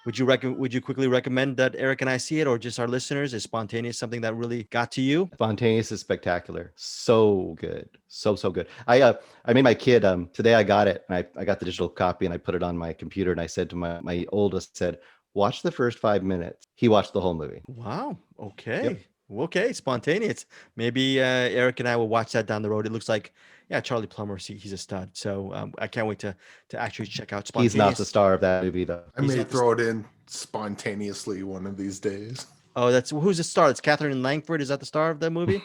Would you quickly recommend that Eric and I see it, or just our listeners? Is Spontaneous something that really got to you? Spontaneous is spectacular. So good. So good. I made my kid today I got it and I got the digital copy and I put it on my computer and I said to my oldest, said, watch the first 5 minutes. He watched the whole movie. Wow. Okay. Yep. Okay. Spontaneous. Maybe Eric and I will watch that down the road. It looks like, yeah, Charlie Plummer. He's a stud. So I can't wait to actually check out Spontaneous. He's not the star of that movie though. I may throw it in spontaneously one of these days. Oh, who's the star? It's Catherine Langford. Is that the star of that movie?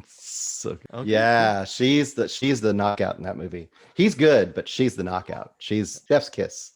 So good. Okay, yeah, cool. She's the knockout in that movie. He's good, but she's the knockout. She's chef's kiss.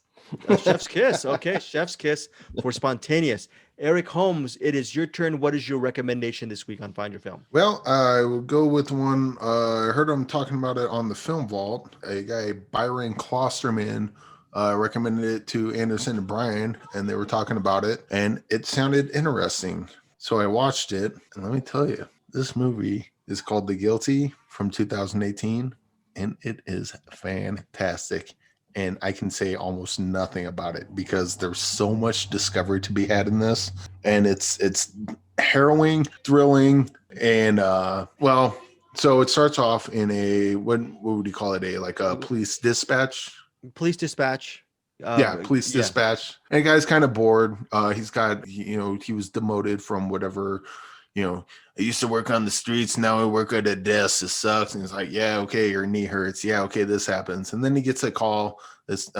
Chef's kiss. Okay, chef's kiss for Spontaneous. Eric Holmes, it is your turn. What is your recommendation this week on Find Your Film? Well, I will go with one. I heard him talking about it on the Film Vault. A guy, Byron Klosterman, recommended it to Anderson and Brian, and they were talking about it, and it sounded interesting. So I watched it, and let me tell you, this movie is called The Guilty from 2018, and it is fantastic. And I can say almost nothing about it because there's so much discovery to be had in this, and it's harrowing, thrilling, and so it starts off in a what would you call it, a police dispatch? Police dispatch. Police dispatch. And the guy's kind of bored. He's got, he was demoted from whatever. I used to work on the streets. Now I work at a desk. It sucks. And he's like, yeah, okay, your knee hurts. Yeah, okay, this happens. And then he gets a call. This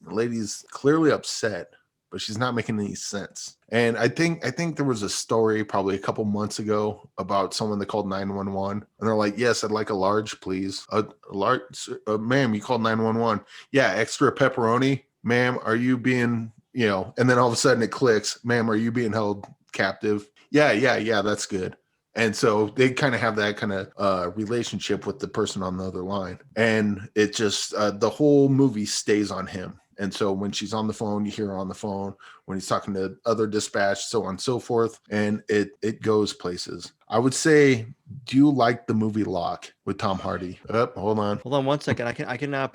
lady's clearly upset, but she's not making any sense. And I think there was a story probably a couple months ago about someone that called 911. And they're like, yes, I'd like a large, please. A large, ma'am, you called 911. Yeah, extra pepperoni. Ma'am, are you being, and then all of a sudden it clicks. Ma'am, are you being held captive? Yeah, that's good. And so they kind of have that kind of relationship with the person on the other line. And it just, the whole movie stays on him. And so when she's on the phone, you hear her on the phone. When he's talking to other dispatch, so on and so forth. And it goes places. I would say, do you like the movie Lock with Tom Hardy? Hold on 1 second. I can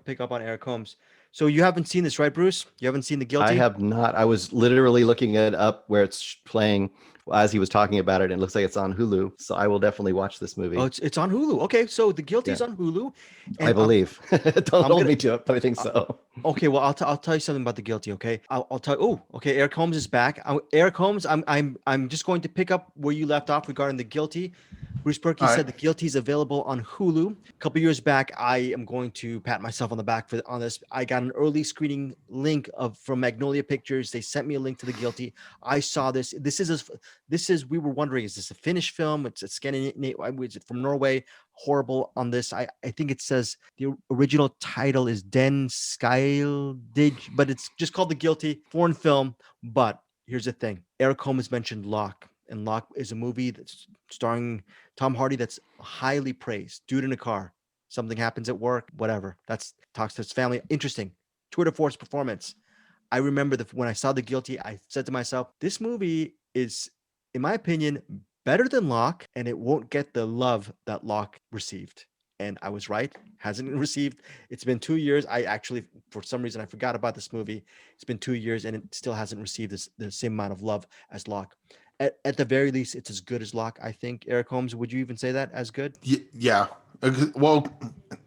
pick up on Eric Holmes. So you haven't seen this, right, Bruce? You haven't seen The Guilty? I have not. I was literally looking it up where it's playing as he was talking about it, and it looks like it's on Hulu. So I will definitely watch this movie. Oh, it's on Hulu. Okay, so The Guilty is on Hulu. And I believe. Don't hold me to it, but I think so. Okay, well, I'll tell you something about The Guilty. Okay, I'll tell you. Oh, okay. Eric Holmes is back. Eric Holmes, I'm just going to pick up where you left off regarding The Guilty. Bruce Perky said The Guilty is available on Hulu. A couple years back, I am going to pat myself on the back on this. I got an early screening link from Magnolia Pictures. They sent me a link to The Guilty. I saw this. We were wondering, is this a Finnish film? It's Scandinavian. Is it from Norway? Horrible on this. I think it says the original title is Den Skyldig, but it's just called The Guilty. Foreign film. But here's the thing. Eric Holmes mentioned Locke. And Locke is a movie that's starring Tom Hardy that's highly praised. Dude in a car. Something happens at work, whatever. Talks to his family. Interesting. Tour de force performance. I remember when I saw The Guilty, I said to myself, this movie is, in my opinion, better than Locke, and it won't get the love that Locke received. And I was right. Hasn't received. It's been 2 years. I actually, for some reason, I forgot about this movie. It's been 2 years, and it still hasn't received the same amount of love as Locke. At the very least, it's as good as Locke, I think. Eric Holmes, would you even say that as good? Yeah. Well,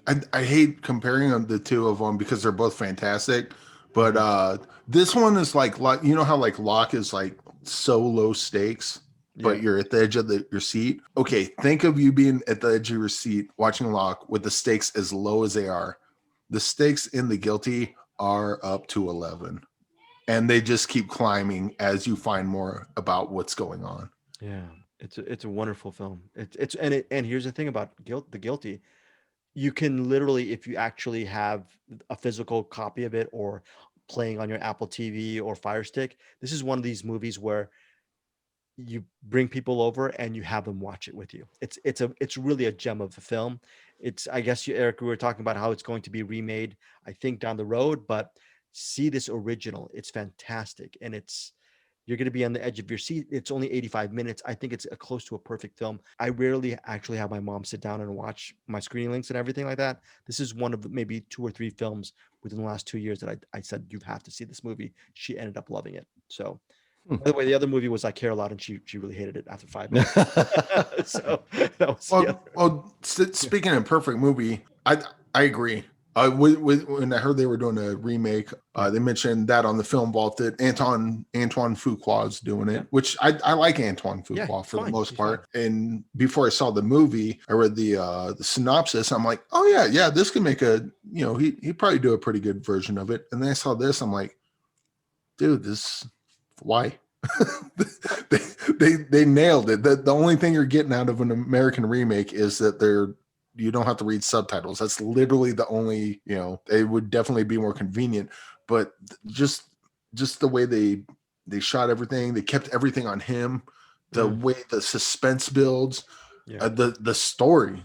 I hate comparing the two of them because they're both fantastic. But this one is like, how like Locke is like so low stakes, but you're at the edge of your seat. Okay, think of you being at the edge of your seat watching Locke with the stakes as low as they are. The stakes in The Guilty are up to 11. And they just keep climbing as you find more about what's going on. Yeah, it's a wonderful film. And here's the thing about The Guilty. You can literally, if you actually have a physical copy of it or playing on your Apple TV or Fire Stick, this is one of these movies where you bring people over and you have them watch it with you. It's really a gem of a film. I guess Eric, we were talking about how it's going to be remade, I think, down the road, but see this original. It's fantastic, and you're going to be on the edge of your seat. It's only 85 minutes. I think it's close to a perfect film. I rarely actually have my mom sit down and watch my screening links and everything like that. This is one of maybe 2 or 3 films within the last 2 years that I said, you have to see this movie. She ended up loving it. So, by the way, the other movie was I Care a Lot, and she really hated it after 5 minutes. So that was the other. Speaking of perfect movie, I agree. When I heard they were doing a remake, they mentioned that on the Film Vault that Antoine Fuqua's doing it, which I like Antoine Fuqua for the most part. And before I saw the movie, I read the synopsis. I'm like, oh yeah, this could make he'd probably do a pretty good version of it. And then I saw this, I'm like, dude, why? they nailed it. The only thing you're getting out of an American remake is that you don't have to read subtitles. That's literally the only, it would definitely be more convenient, but just the way they shot everything, they kept everything on him, the way the suspense builds, the story.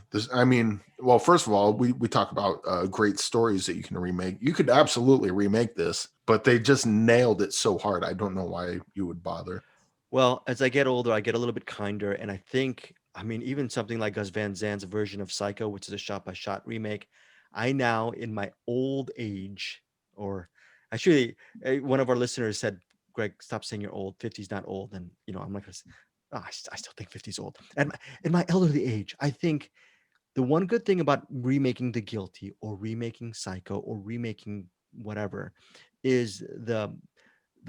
Well, first of all, we talk about great stories that you can remake. You could absolutely remake this, but they just nailed it so hard. I don't know why you would bother. Well, as I get older, I get a little bit kinder, and I think, even something like Gus Van Zant's version of Psycho, which is a shot-by-shot remake, I now, in my old age, or actually, one of our listeners said, "Greg, stop saying you're old. 50's not old." And I'm like, I still think 50's old. And in my elderly age, I think the one good thing about remaking The Guilty or remaking Psycho or remaking whatever is the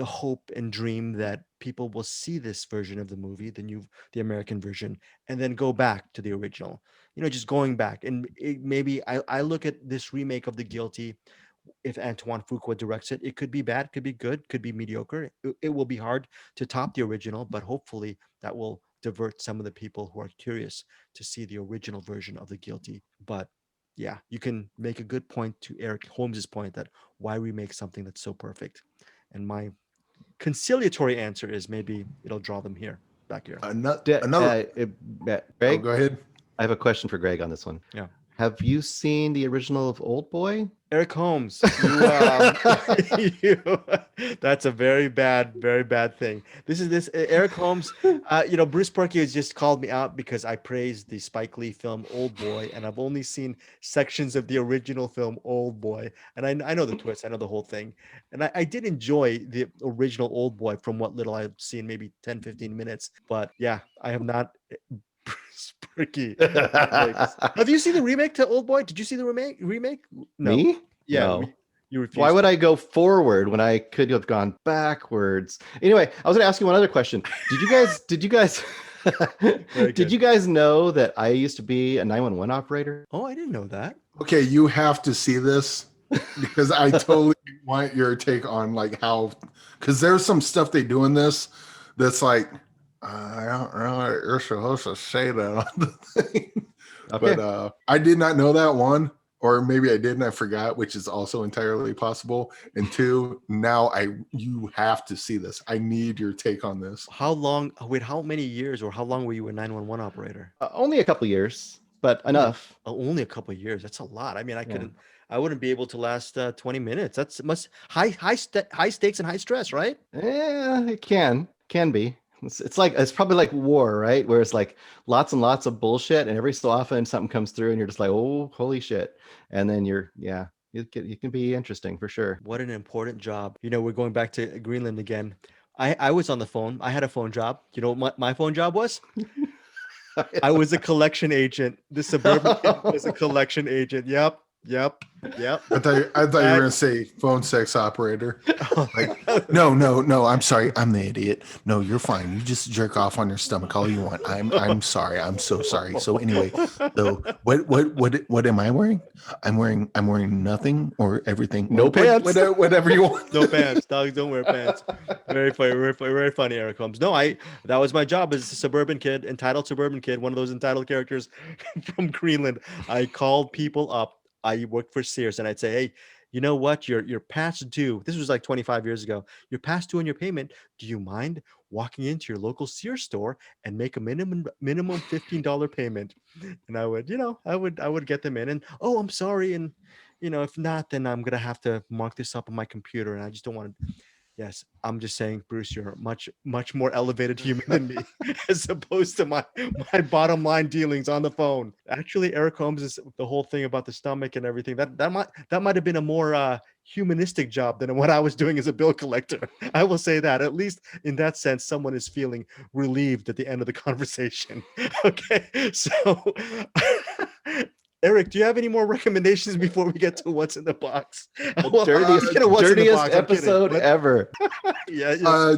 hope and dream that people will see this version of the movie, the American version, and then go back to the original. Just going back. And maybe I look at this remake of The Guilty. If Antoine Fuqua directs it, it could be bad, could be good, could be mediocre. It will be hard to top the original, but hopefully that will divert some of the people who are curious to see the original version of The Guilty. But yeah, you can make a good point to Eric Holmes's point that why remake something that's so perfect? And my conciliatory answer is maybe it'll draw them back here. Greg, go ahead. I have a question for Greg on this one. Yeah. Have you seen the original of Old Boy? Eric Holmes, that's a very bad thing. Eric Holmes. Bruce Perky has just called me out because I praised the Spike Lee film Old Boy, and I've only seen sections of the original film Old Boy, and I know the twist, I know the whole thing, and I did enjoy the original Old Boy from what little I've seen, maybe 10-15 minutes, but yeah, I have not. Bruce Perky. Have you seen the remake to Old Boy? Did you see the remake? No. Me? Yeah. No. You refused. Why would I go forward when I could have gone backwards? Anyway, I was going to ask you one other question. Did you guys know that I used to be a 911 operator? Oh, I didn't know that. Okay, you have to see this because I totally want your take on because there's some stuff they do in this that's like, I don't know if you're supposed to say that on the thing. Okay. But I did not know that, one, or maybe I did and I forgot, which is also entirely possible. And two, now you have to see this. I need your take on this. How many years or how long were you a 911 operator? Only a couple years, but enough. Only a couple of years. That's a lot. I wouldn't be able to last 20 minutes. That's high stakes and high stress, right? Yeah, it can be. It's probably like war, right? Where it's like lots and lots of bullshit, and every so often something comes through, and you're just like, oh, holy shit! And then it can be interesting for sure. What an important job. We're going back to Greenland again. I was on the phone. I had a phone job. You know what my phone job was? I was a collection agent. The suburban kid was a collection agent. Yep. I thought you were gonna say phone sex operator. Like, no, I'm sorry, I'm the idiot. No, you're fine. You just jerk off on your stomach all you want. I'm sorry. I'm so sorry. So anyway, so what am I wearing? I'm wearing nothing or everything. No pants. Whatever you want. No pants. Dogs don't wear pants. Very funny. Very funny, Eric Holmes. No, that was my job as a suburban kid, entitled suburban kid, one of those entitled characters from Greenland. I called people up. I worked for Sears, and I'd say, hey, you know what? You're past due. This was like 25 years ago. You're past due on your payment. Do you mind walking into your local Sears store and make a minimum $15 payment? And I would get them in, and oh, I'm sorry, and if not, then I'm gonna have to mark this up on my computer, and I just don't want to. Yes, I'm just saying, Bruce, you're a much more elevated human than me, as opposed to my bottom line dealings on the phone. Actually, Eric Holmes is the whole thing about the stomach and everything. That might have been a more humanistic job than what I was doing as a bill collector. I will say that. At least in that sense, someone is feeling relieved at the end of the conversation. Okay, so. Eric, do you have any more recommendations before we get to what's in the box? Well, Dirtiest, speaking of what's in the dirtiest box, I'm kidding, episode but- ever. Yeah, yes, Uh,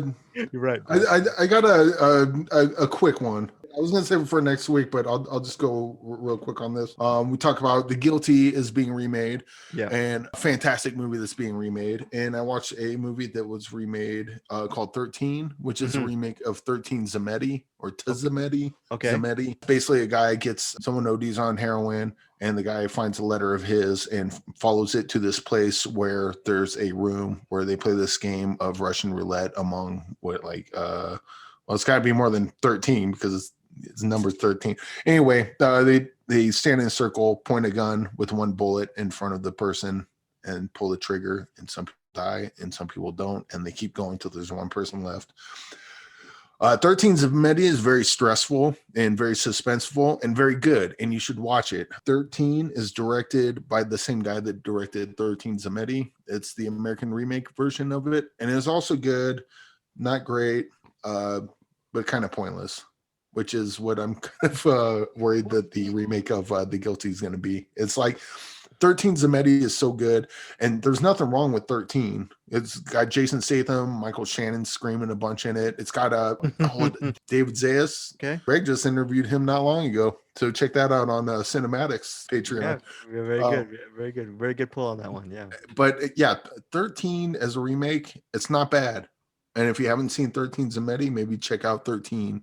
you're right. I got a quick one. I was gonna save it for next week, but I'll just go real quick on this. We talk about The Guilty is being remade, Yeah. and a fantastic movie that's being remade. And I watched a movie that was remade called 13, which is a remake of 13 Zametti or Tzametti. Okay. Zametti. Basically, a guy gets someone ODs on heroin, and the guy finds a letter of his and follows it to this place where there's a room where they play this game of Russian roulette among well, it's got to be more than 13 because it's number 13. Anyway, they stand in a circle, point a gun with one bullet in front of the person, and pull the trigger. And some people die, and some people don't, and they keep going till there's one person left. 13 Zametti is very stressful and very suspenseful and very good, and you should watch it. 13 is directed by the same guy that directed 13 Zametti. It's the American remake version of it, and it's also good, not great, but kind of pointless, which is what I'm kind of worried that the remake of The Guilty is going to be. It's like 13 Zametti is so good, and there's nothing wrong with 13. It's got Jason Statham, Michael Shannon screaming a bunch in it. It's got David Zayas. Okay. Greg just interviewed him not long ago, so check that out on Cinematics Patreon. Yeah, very good, very good, very good pull on that one. Yeah. But yeah, 13 as a remake, it's not bad. And if you haven't seen 13 Zametti, maybe check out 13.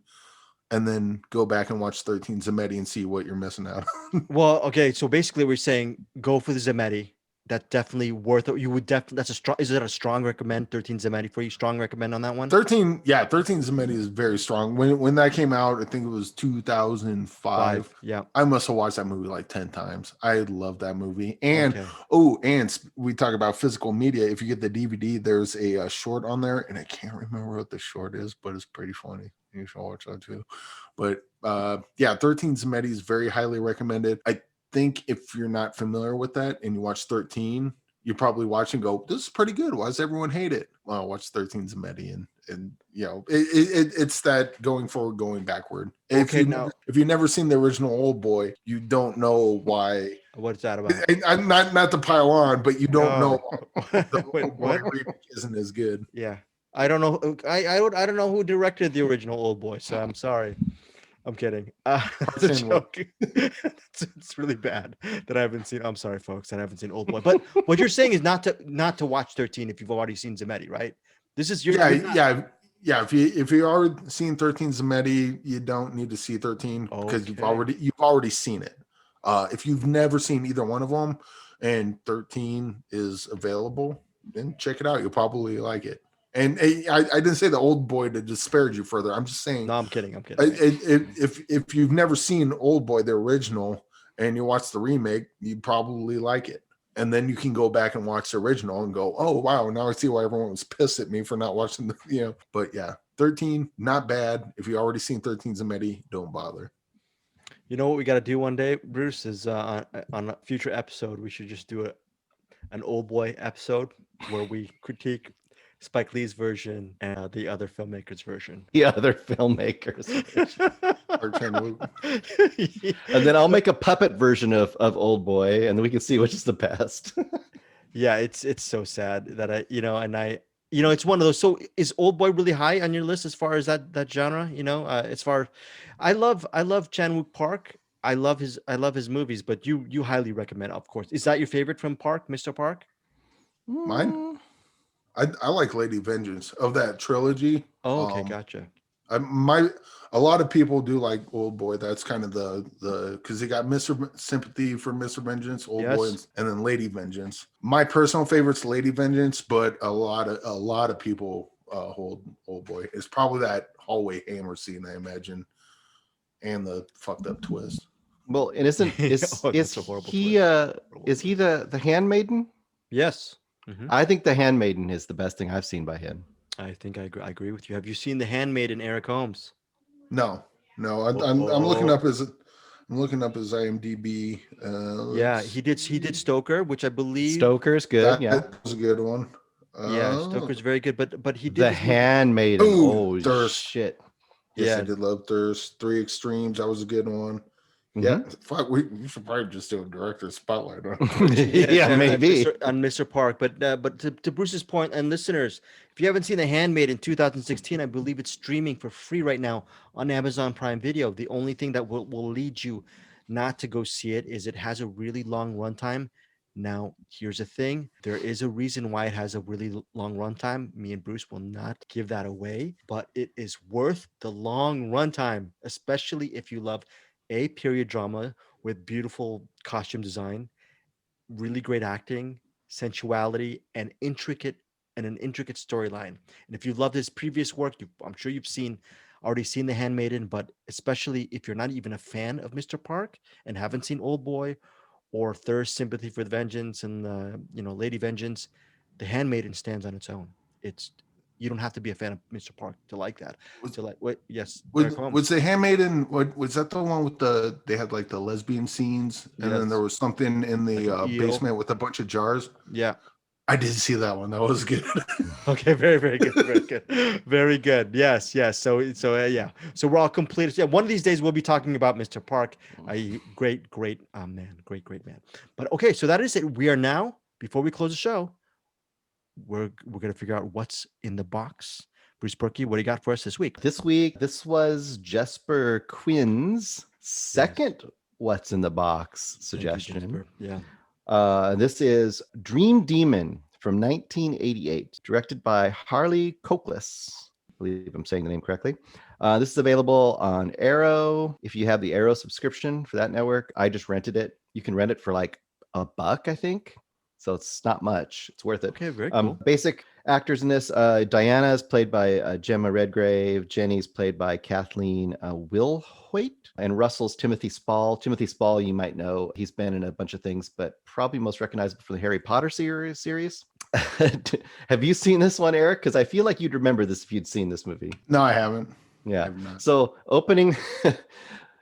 And then go back and watch 13 Zametti and see what you're missing out on. Well, okay, so basically we're saying go for the Zametti. That's definitely worth it. You would definitely. That's a strong. Is it a strong recommend? 13 Zametti for you. Strong recommend on that one. 13 Zametti is very strong. When that came out, I think it was 2005. Yeah. I must have watched that movie like 10 times. I love that movie. And Okay. and we talk about physical media. If you get the DVD, there's a short on there, and I can't remember what the short is, but it's pretty funny. You should watch that too. But 13 Zametti is very highly recommended. I think if you're not familiar with that and you watch 13, you probably watch and go, this is pretty good. Why does everyone hate it? Well, watch 13 Zametti and it's that going forward, going backward. If you've never seen the original Old Boy, you don't know why. What's that about? I'm not to pile on, but you don't know the Wait, Old Boy what? remake isn't as good. Yeah. I don't know. I don't know who directed the original Old Boy, so I'm sorry. I'm kidding. It's a joke. It's really bad that I haven't seen. I'm sorry, folks, that I haven't seen Old Boy. But what you're saying is not to watch 13 if you've already seen Zametti, right? This is your yeah. If you already seen 13 Zametti, you don't need to see 13 because you've already seen it. If you've never seen either one of them and 13 is available, then check it out. You'll probably like it. And I didn't say the Old Boy to disparage you further. I'm just saying. No, I'm kidding. If you've never seen Old Boy, the original, and you watch the remake, you probably like it. And then you can go back and watch the original and go, oh, wow, now I see why everyone was pissed at me for not watching the, But yeah, 13, not bad. If you already seen 13 Zametti, don't bother. You know what we got to do one day, Bruce, is on a future episode, we should just do an Old Boy episode where we critique Spike Lee's version and the other filmmakers' version. The other filmmakers. Yeah. And then I'll make a puppet version of Old Boy, and then we can see which is the best. Yeah, it's so sad that it's one of those. So is Old Boy really high on your list as far as that genre? As far, I love Chan-wook Park. I love his movies, but you highly recommend, of course. Is that your favorite from Park, Mr. Park? Mine? I like Lady Vengeance of that trilogy. Oh, okay, gotcha. A lot of people do like Old Boy. That's kind of the because you got Mr. Sympathy for Mr. Vengeance, Old Boy, and then Lady Vengeance. My personal favorite's Lady Vengeance, but a lot of people hold Old Boy. It's probably that hallway hammer scene, I imagine, and the fucked up twist. Well, and is a horrible he Is he the handmaiden? Yes. Mhm. I think the handmaiden is the best thing I've seen by him. I think I agree with you. Have you seen The Handmaiden, Eric Holmes? No, no. I'm looking Oh, up his IMDb. yeah. Let's He did see. Stoker, which I believe. Stoker's good, That yeah. was a good one. Yeah, Uh, Stoker's very good. But he did The this movie. handmaiden. oh, Oh Thirst. shit. Yes, I Yeah, did love Thirst. Three Extremes. That was a good one. Yeah, Hmm. fuck. We should probably just do a director's spotlight on. yes, Yeah, maybe. On Mr. Park. But to Bruce's point, and listeners, if you haven't seen The Handmaid in 2016, I believe it's streaming for free right now on Amazon Prime Video. The only thing that will lead you not to go see it is it has a really long runtime. Now, here's the thing: there is a reason why it has a really long runtime. Me and Bruce will not give that away, but it is worth the long runtime, especially if you love a period drama with beautiful costume design, really great acting, sensuality, and an intricate storyline. And if you love his previous work, I'm sure you've already seen The Handmaiden, but especially if you're not even a fan of Mr. Park and haven't seen Old Boy or Thirst, Sympathy for the Vengeance, and Lady Vengeance, The Handmaiden stands on its own. It's You don't have to be a fan of Mr. Park to like that. Was To like what? Yes, Eric was Holmes. the Handmaiden? What was that? The one with they had like the lesbian scenes, and then there Yes, was something in like the an eel. basement with a bunch of jars. Yeah. I did see that one. That was good. Okay, very, very good, very good, very good. Yes, yes. Yeah. So we're all completed. Yeah, one of these days we'll be talking about Mr. Park, a great, great man, great man. But okay, so that is it. We are now before we close the show. We're gonna figure out what's in the box. Bruce Berkey, what do you got for us this week? This week, this was Jesper Quinn's Yes, second What's in the Box thank you, suggestion. Jasper. Yeah, This is Dream Demon from 1988, directed by Harley Cokless. I believe I'm saying the name correctly. This is available on Arrow. If you have the Arrow subscription for that network, I just rented it. You can rent it for like $1, I think. So it's not much. It's worth it. okay, very cool. Basic actors in this: Diana is played by Gemma Redgrave. Jenny's played by Kathleen Wilhoit, and Russell's Timothy Spall. Timothy Spall, you might know, he's been in a bunch of things, but probably most recognizable for the Harry Potter series. Have you seen this one, Eric? Because I feel like you'd remember this if you'd seen this movie. No, I haven't. Yeah. I've not. So opening.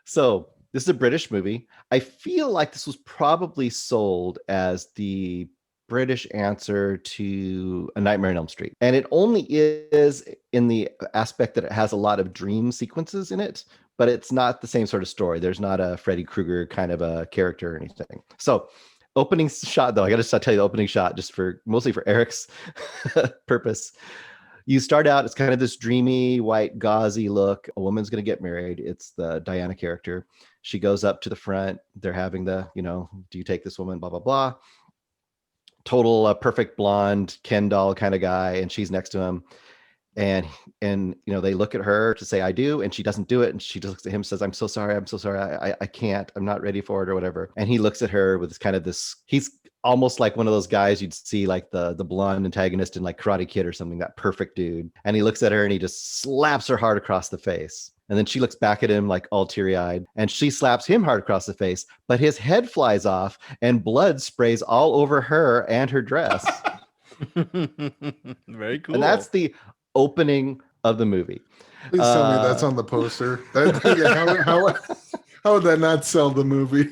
So this is a British movie. I feel like this was probably sold as the British answer to A Nightmare on Elm Street. And it only is in the aspect that it has a lot of dream sequences in it, but it's not the same sort of story. There's not a Freddy Krueger kind of a character or anything. So opening shot, though, I got to tell you the opening shot just mostly for Eric's purpose. You start out, it's kind of this dreamy, white, gauzy look. A woman's going to get married. It's the Diana character. She goes up to the front. They're having do you take this woman, blah, blah, blah. Total perfect blonde Ken doll kind of guy. And she's next to him. And they look at her to say, I do. And she doesn't do it. And she just looks at him and says, I'm so sorry. I can't. I'm not ready for it or whatever. And he looks at her with he's almost like one of those guys you'd see like the blonde antagonist in like Karate Kid or something, that perfect dude. And he looks at her and he just slaps her hard across the face. And then she looks back at him like all teary-eyed, and she slaps him hard across the face, but his head flies off and blood sprays all over her and her dress. Very cool. And that's the opening of the movie. Please tell me that's on the poster. How would that not sell the movie?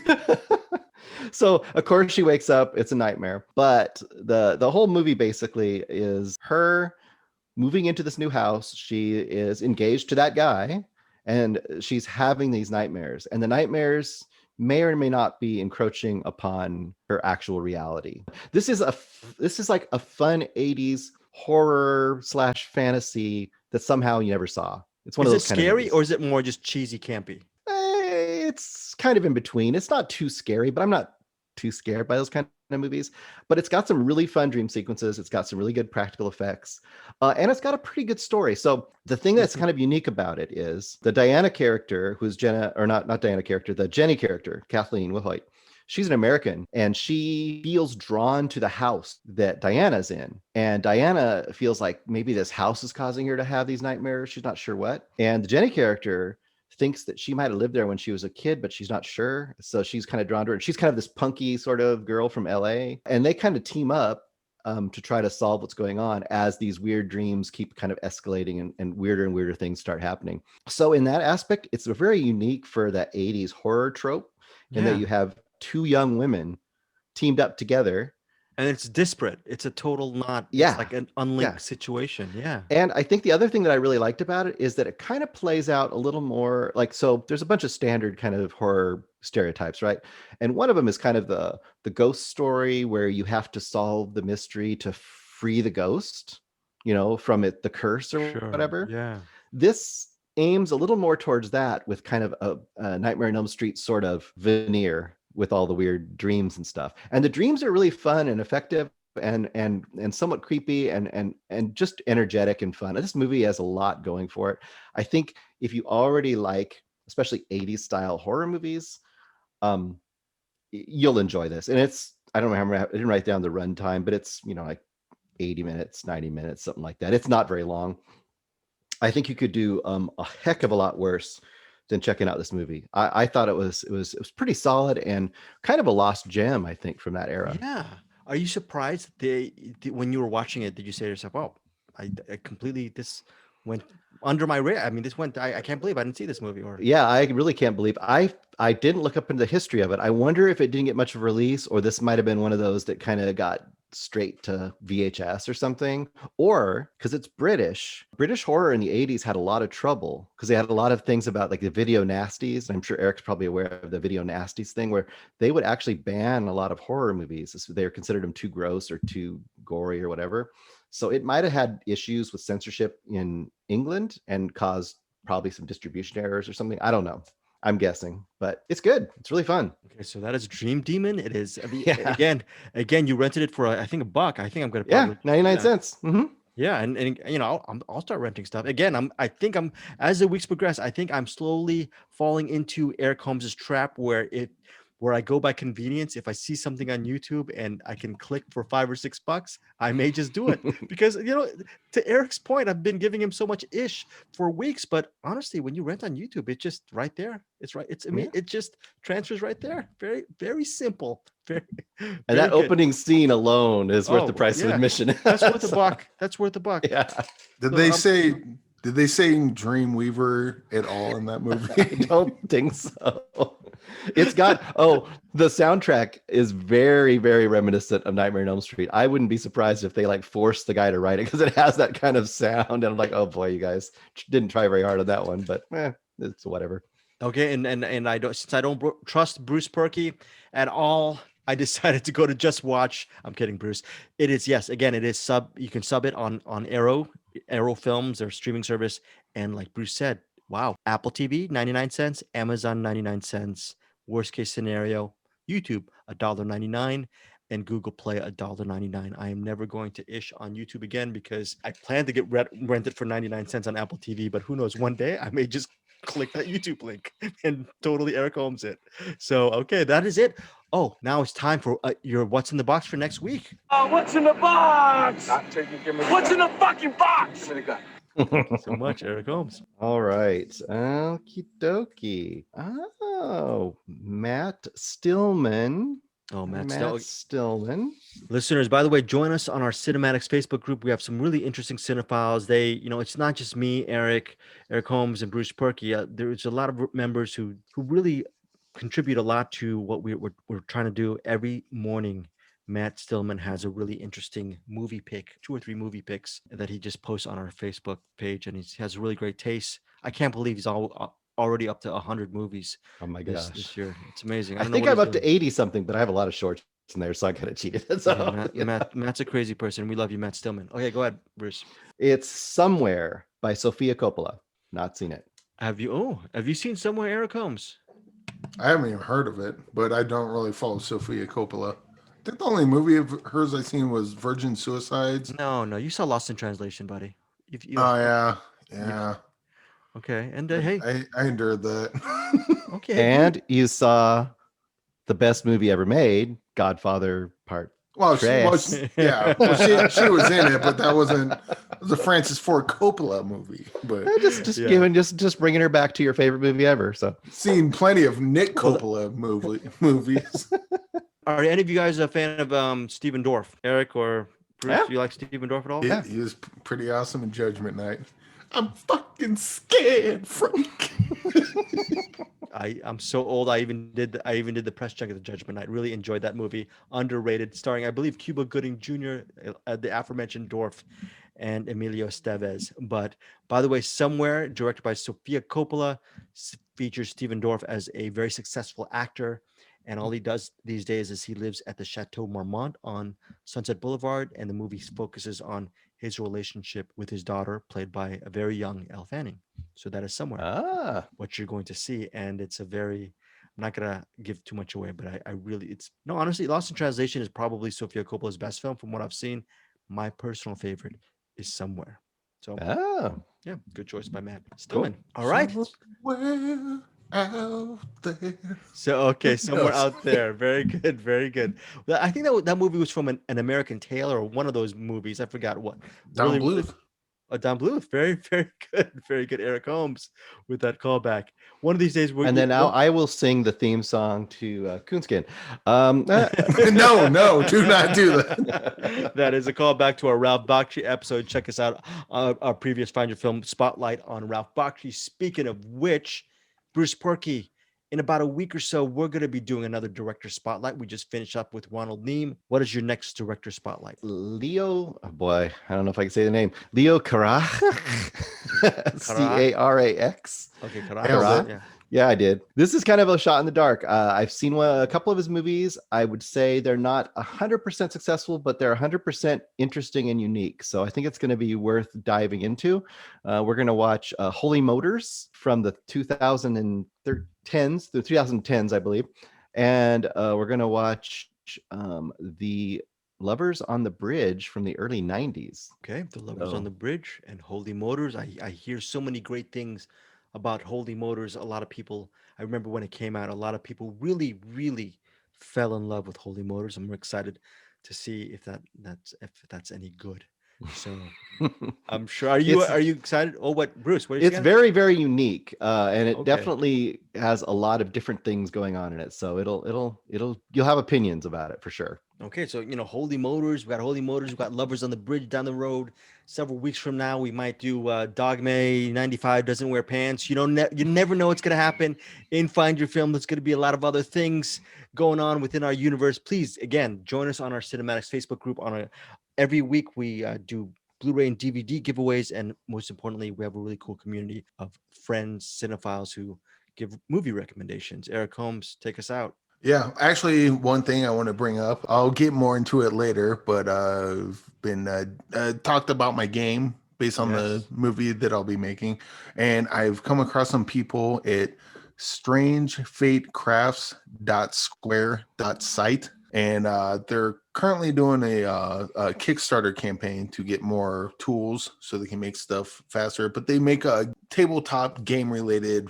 So of course she wakes up, it's a nightmare, but the whole movie basically is her moving into this new house. She is engaged to that guy and she's having these nightmares, and the nightmares may or may not be encroaching upon her actual reality. This is like a fun 80s horror / fantasy that somehow you never saw. It's one of those Is it kind of scary movies. or is it more just cheesy campy? It's kind of in between. It's not too scary, but I'm not too scared by those kind of movies. But it's got some really fun dream sequences. It's got some really good practical effects, and it's got a pretty good story. So the thing that's kind of unique about it is the Diana character, who's Jenna, or not Diana character, the Jenny character, Kathleen Wilhoit. She's an American, and she feels drawn to the house that Diana's in. And Diana feels like maybe this house is causing her to have these nightmares. She's not sure what. And the Jenny character thinks that she might have lived there when she was a kid, but she's not sure. So she's kind of drawn to her. She's kind of this punky sort of girl from LA. And they kind of team up to try to solve what's going on as these weird dreams keep kind of escalating and weirder things start happening. So in that aspect, it's very unique for that 80s horror trope in that you have two young women teamed up together. And it's disparate. It's a total not, Yeah. it's like an unlinked situation. Yeah. And I think the other thing that I really liked about it is that it kind of plays out a little more like, so there's a bunch of standard kind of horror stereotypes, right? And one of them is kind of the ghost story where you have to solve the mystery to free the ghost, from the curse or whatever. Yeah. This aims a little more towards that with kind of a Nightmare on Elm Street sort of veneer with all the weird dreams and stuff. And the dreams are really fun and effective and somewhat creepy and just energetic and fun. This movie has a lot going for it. I think if you already like, especially 80s style horror movies, you'll enjoy this. And I don't remember, I didn't write down the runtime, but it's, like 80 minutes, 90 minutes, something like that. It's not very long. I think you could do a heck of a lot worse than checking out this movie. I thought it was pretty solid and kind of a lost gem, I think, from that era. Yeah. Are you surprised when you were watching it, did you say to yourself, "Wow, I completely this went under my radar"? I mean, I can't believe I didn't see this movie. Or yeah, I really can't believe I didn't look up into the history of it. I wonder if it didn't get much of a release, or this might have been one of those that kind of got straight to VHS or something, or because it's British horror in the 80s had a lot of trouble because they had a lot of things about like the video nasties. And I'm sure Eric's probably aware of the video nasties thing where they would actually ban a lot of horror movies. They were considered them too gross or too gory or whatever. So it might have had issues with censorship in England and caused probably some distribution errors or something. I don't know. I'm guessing, but it's good. It's really fun. Okay, so that is Dream Demon. It is. I mean, Yeah. again, you rented it for I think $1. I think I'm gonna probably 99 cents. Mm-hmm. Yeah, and I'll start renting stuff again. I think as the weeks progress, I think I'm slowly falling into Eric Holmes's trap where I go by convenience. If I see something on YouTube and I can click for $5 or $6, I may just do it because to Eric's point, I've been giving him so much ish for weeks, but honestly, when you rent on YouTube, it's just right there. It's right. It just transfers right there. Very, very simple. Very, and very that good. opening scene alone is worth the price of admission. That's worth $1. That's worth $1. Yeah. Did they say Dreamweaver at all in that movie? I don't think so. It's got the soundtrack is very, very reminiscent of Nightmare on Elm Street. I wouldn't be surprised if they like forced the guy to write it because it has that kind of sound. And I'm like, oh boy, you guys didn't try very hard on that one, but it's whatever. Okay, and I don't, since I don't trust Bruce Perky at all, I decided to go to Just Watch. I'm kidding, Bruce. It is, yes, again, it is you can sub it on Arrow Films, their streaming service, and like Bruce said, wow, Apple TV 99 cents, Amazon 99 cents, worst case scenario, YouTube $1.99, and Google Play $1.99. I am never going to ish on YouTube again because I plan to get rented for 99 cents on Apple TV, but who knows, one day I may just click that YouTube link and totally Eric Holmes it. So, okay, that is it. Oh, now it's time for your What's in the Box for next week. What's in the box? What's in the fucking box? Give me the gun. Thank you so much, Eric Holmes. All right. Okie dokie. Oh, Matt Stillman. Oh, Matt Stillman. Listeners, by the way, join us on our Cinematics Facebook group. We have some really interesting cinephiles. It's not just me, Eric Holmes, and Bruce Perky. There's a lot of members who really contribute a lot to what we're trying to do every morning. Matt Stillman has a really interesting movie pick, 2 or 3 movie picks that he just posts on our Facebook page, and he has really great taste. I can't believe he's already up to 100 movies. Oh my gosh, this year. It's amazing. I think I'm up to 80 something, but I have a lot of shorts in there, so I gotta cheat it. So, Matt's a crazy person. We love you, Matt Stillman. Okay, go ahead, Bruce. It's Somewhere by Sofia Coppola. Not seen it. Have you seen Somewhere, Eric Holmes? I haven't even heard of it, but I don't really follow Sofia Coppola. I think the only movie of hers I've seen was Virgin Suicides. No, you saw Lost in Translation, buddy. Oh yeah. Okay, and hey, I endured that. Okay, and you saw the best movie ever made, Godfather Part. Well, she was in it, but that wasn't was a Francis Ford Coppola movie, but just bringing her back to your favorite movie ever. So seen plenty of Nick Coppola movies. Are any of you guys a fan of Stephen Dorff? Eric or Bruce, Yeah. do you like Stephen Dorff at all? He was pretty awesome in Judgment Night. I'm fucking scared, Frank. I'm so old. I even did the press check of the Judgment Night. Really enjoyed that movie. Underrated, starring I believe Cuba Gooding Jr., the aforementioned Dorff, and Emilio Estevez. But by the way, Somewhere, directed by Sofia Coppola, features Stephen Dorff as a very successful actor. And all he does these days is he lives at the Chateau Marmont on Sunset Boulevard, and the movie focuses on his relationship with his daughter, played by a very young Elle Fanning. So that is Somewhere, what you're going to see. And it's a very, I'm not going to give too much away, but I really, honestly, Lost in Translation is probably Sofia Coppola's best film from what I've seen. My personal favorite is Somewhere. So, yeah, good choice by Matt Stillman. All right. Somewhere out there. So, okay, Somewhere Out There. Very good, very good. Well, I think that movie was from an American Tale or one of those movies. I forgot what. Don Bluth. Don Bluth. Very, very good. Very good. Eric Holmes with that callback. One of these days, I will sing the theme song to Coonskin. No, do not do that. That is a callback to our Ralph Bakshi episode. Check us out on our previous Find Your Film Spotlight on Ralph Bakshi. Speaking of which, Bruce Porky, in about a week or so, we're going to be doing another director spotlight. We just finished up with Ronald Neame. What is your next director spotlight? Leo, oh boy, I don't know if I can say the name. Leo Carax. Carax. Okay, Carax. Yeah, I did. This is kind of a shot in the dark. I've seen a couple of his movies. I would say they're not 100% successful, but they're 100% interesting and unique. So I think it's going to be worth diving into. We're going to watch Holy Motors from the 2010s, the 2010s, I believe. And we're going to watch The Lovers on the Bridge from the early 90s. Okay, The Lovers on the Bridge and Holy Motors. I hear so many great things about Holy Motors. A lot of people, I remember when it came out, a lot of people really, really fell in love with Holy Motors. I'm excited to see if that's any good. So I'm sure. Are you excited? Oh, what, Bruce? What? It's very, very unique, and it definitely has a lot of different things going on in it. So you'll have opinions about it for sure. Okay, so Holy Motors. We got Holy Motors. We got Lovers on the Bridge down the road. Several weeks from now, we might do Dogme 95 Doesn't Wear Pants. You never know what's going to happen in Find Your Film. There's going to be a lot of other things going on within our universe. Please, again, join us on our Cinematics Facebook group. Every week we do Blu-ray and DVD giveaways, and most importantly, we have a really cool community of friends, cinephiles who give movie recommendations. Eric Holmes, take us out. Yeah, actually, one thing I want to bring up, I'll get more into it later, but I've been talked about my game based on the movie that I'll be making, and I've come across some people at strangefatecrafts.square.site, and they're currently doing a Kickstarter campaign to get more tools so they can make stuff faster, but they make a tabletop game-related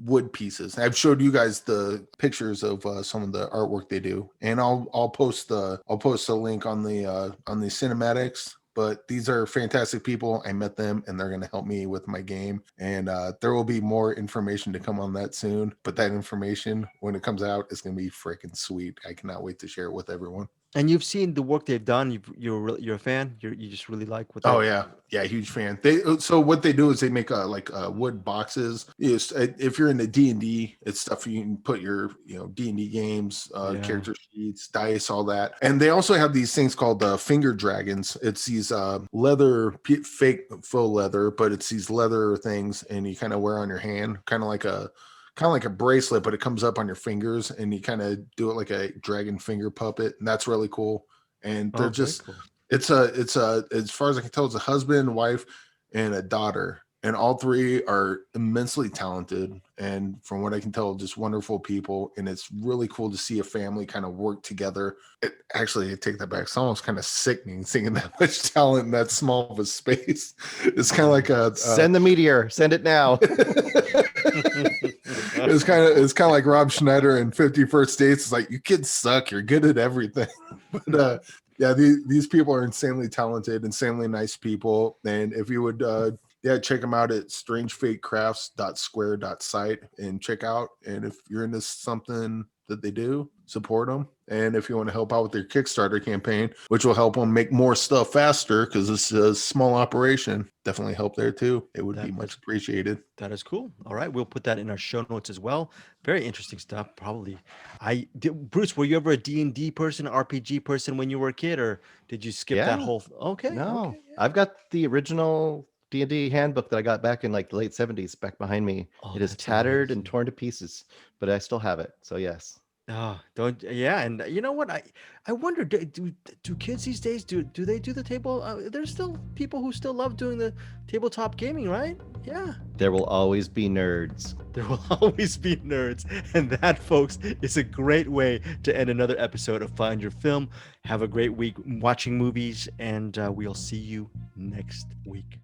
wood pieces. I've showed you guys the pictures of some of the artwork they do, and I'll post a link on the cinematics. But these are fantastic people. I met them, and they're going to help me with my game. And there will be more information to come on that soon. But that information, when it comes out, is going to be freaking sweet. I cannot wait to share it with everyone. And you've seen the work they've done. You're a fan. You just really like what. Oh yeah, huge fan. So what they do is they make wood boxes. If you're into D&D, it's stuff you can put your D&D games, character sheets, dice, all that. And they also have these things called finger dragons. It's these leather, fake faux leather, but it's these leather things, and you kind of wear on your hand, kind of like a bracelet, but it comes up on your fingers, and you kind of do it like a dragon finger puppet, and that's really cool. And they're cool. It's as far as I can tell, it's a husband, wife, and a daughter, and all three are immensely talented, and from what I can tell, just wonderful people. And it's really cool to see a family kind of work together. I take that back. It's almost kind of sickening seeing that much talent in that small of a space. It's kind of like send the meteor, send it now. It's kind of like Rob Schneider in 50 First Dates. It's like, you kids suck, you're good at everything. But Yeah, these people are insanely talented, insanely nice people. And if you would check them out at strangefatecrafts.square.site and check out. And if you're into something that they do, support them. And if you want to help out with their Kickstarter campaign, which will help them make more stuff faster because it's a small operation, definitely help there too. It would be much appreciated. That is cool. All right, we'll put that in our show notes as well. Very interesting stuff. Probably, Bruce, were you ever a D&D person, RPG person when you were a kid, or did you skip that Yeah. whole? Okay, No, okay, yeah. I've got the original D&D handbook that I got back in like the late 70s back behind me. Oh, It is that's tattered and amazing. torn to pieces, but I still have it. So yes. Oh, don't yeah, and you know what? I wonder do kids these days do they do the table? There's still people who still love doing the tabletop gaming, right? Yeah. There will always be nerds. There will always be nerds. And that, folks, is a great way to end another episode of Find Your Film. Have a great week watching movies, and we'll see you next week.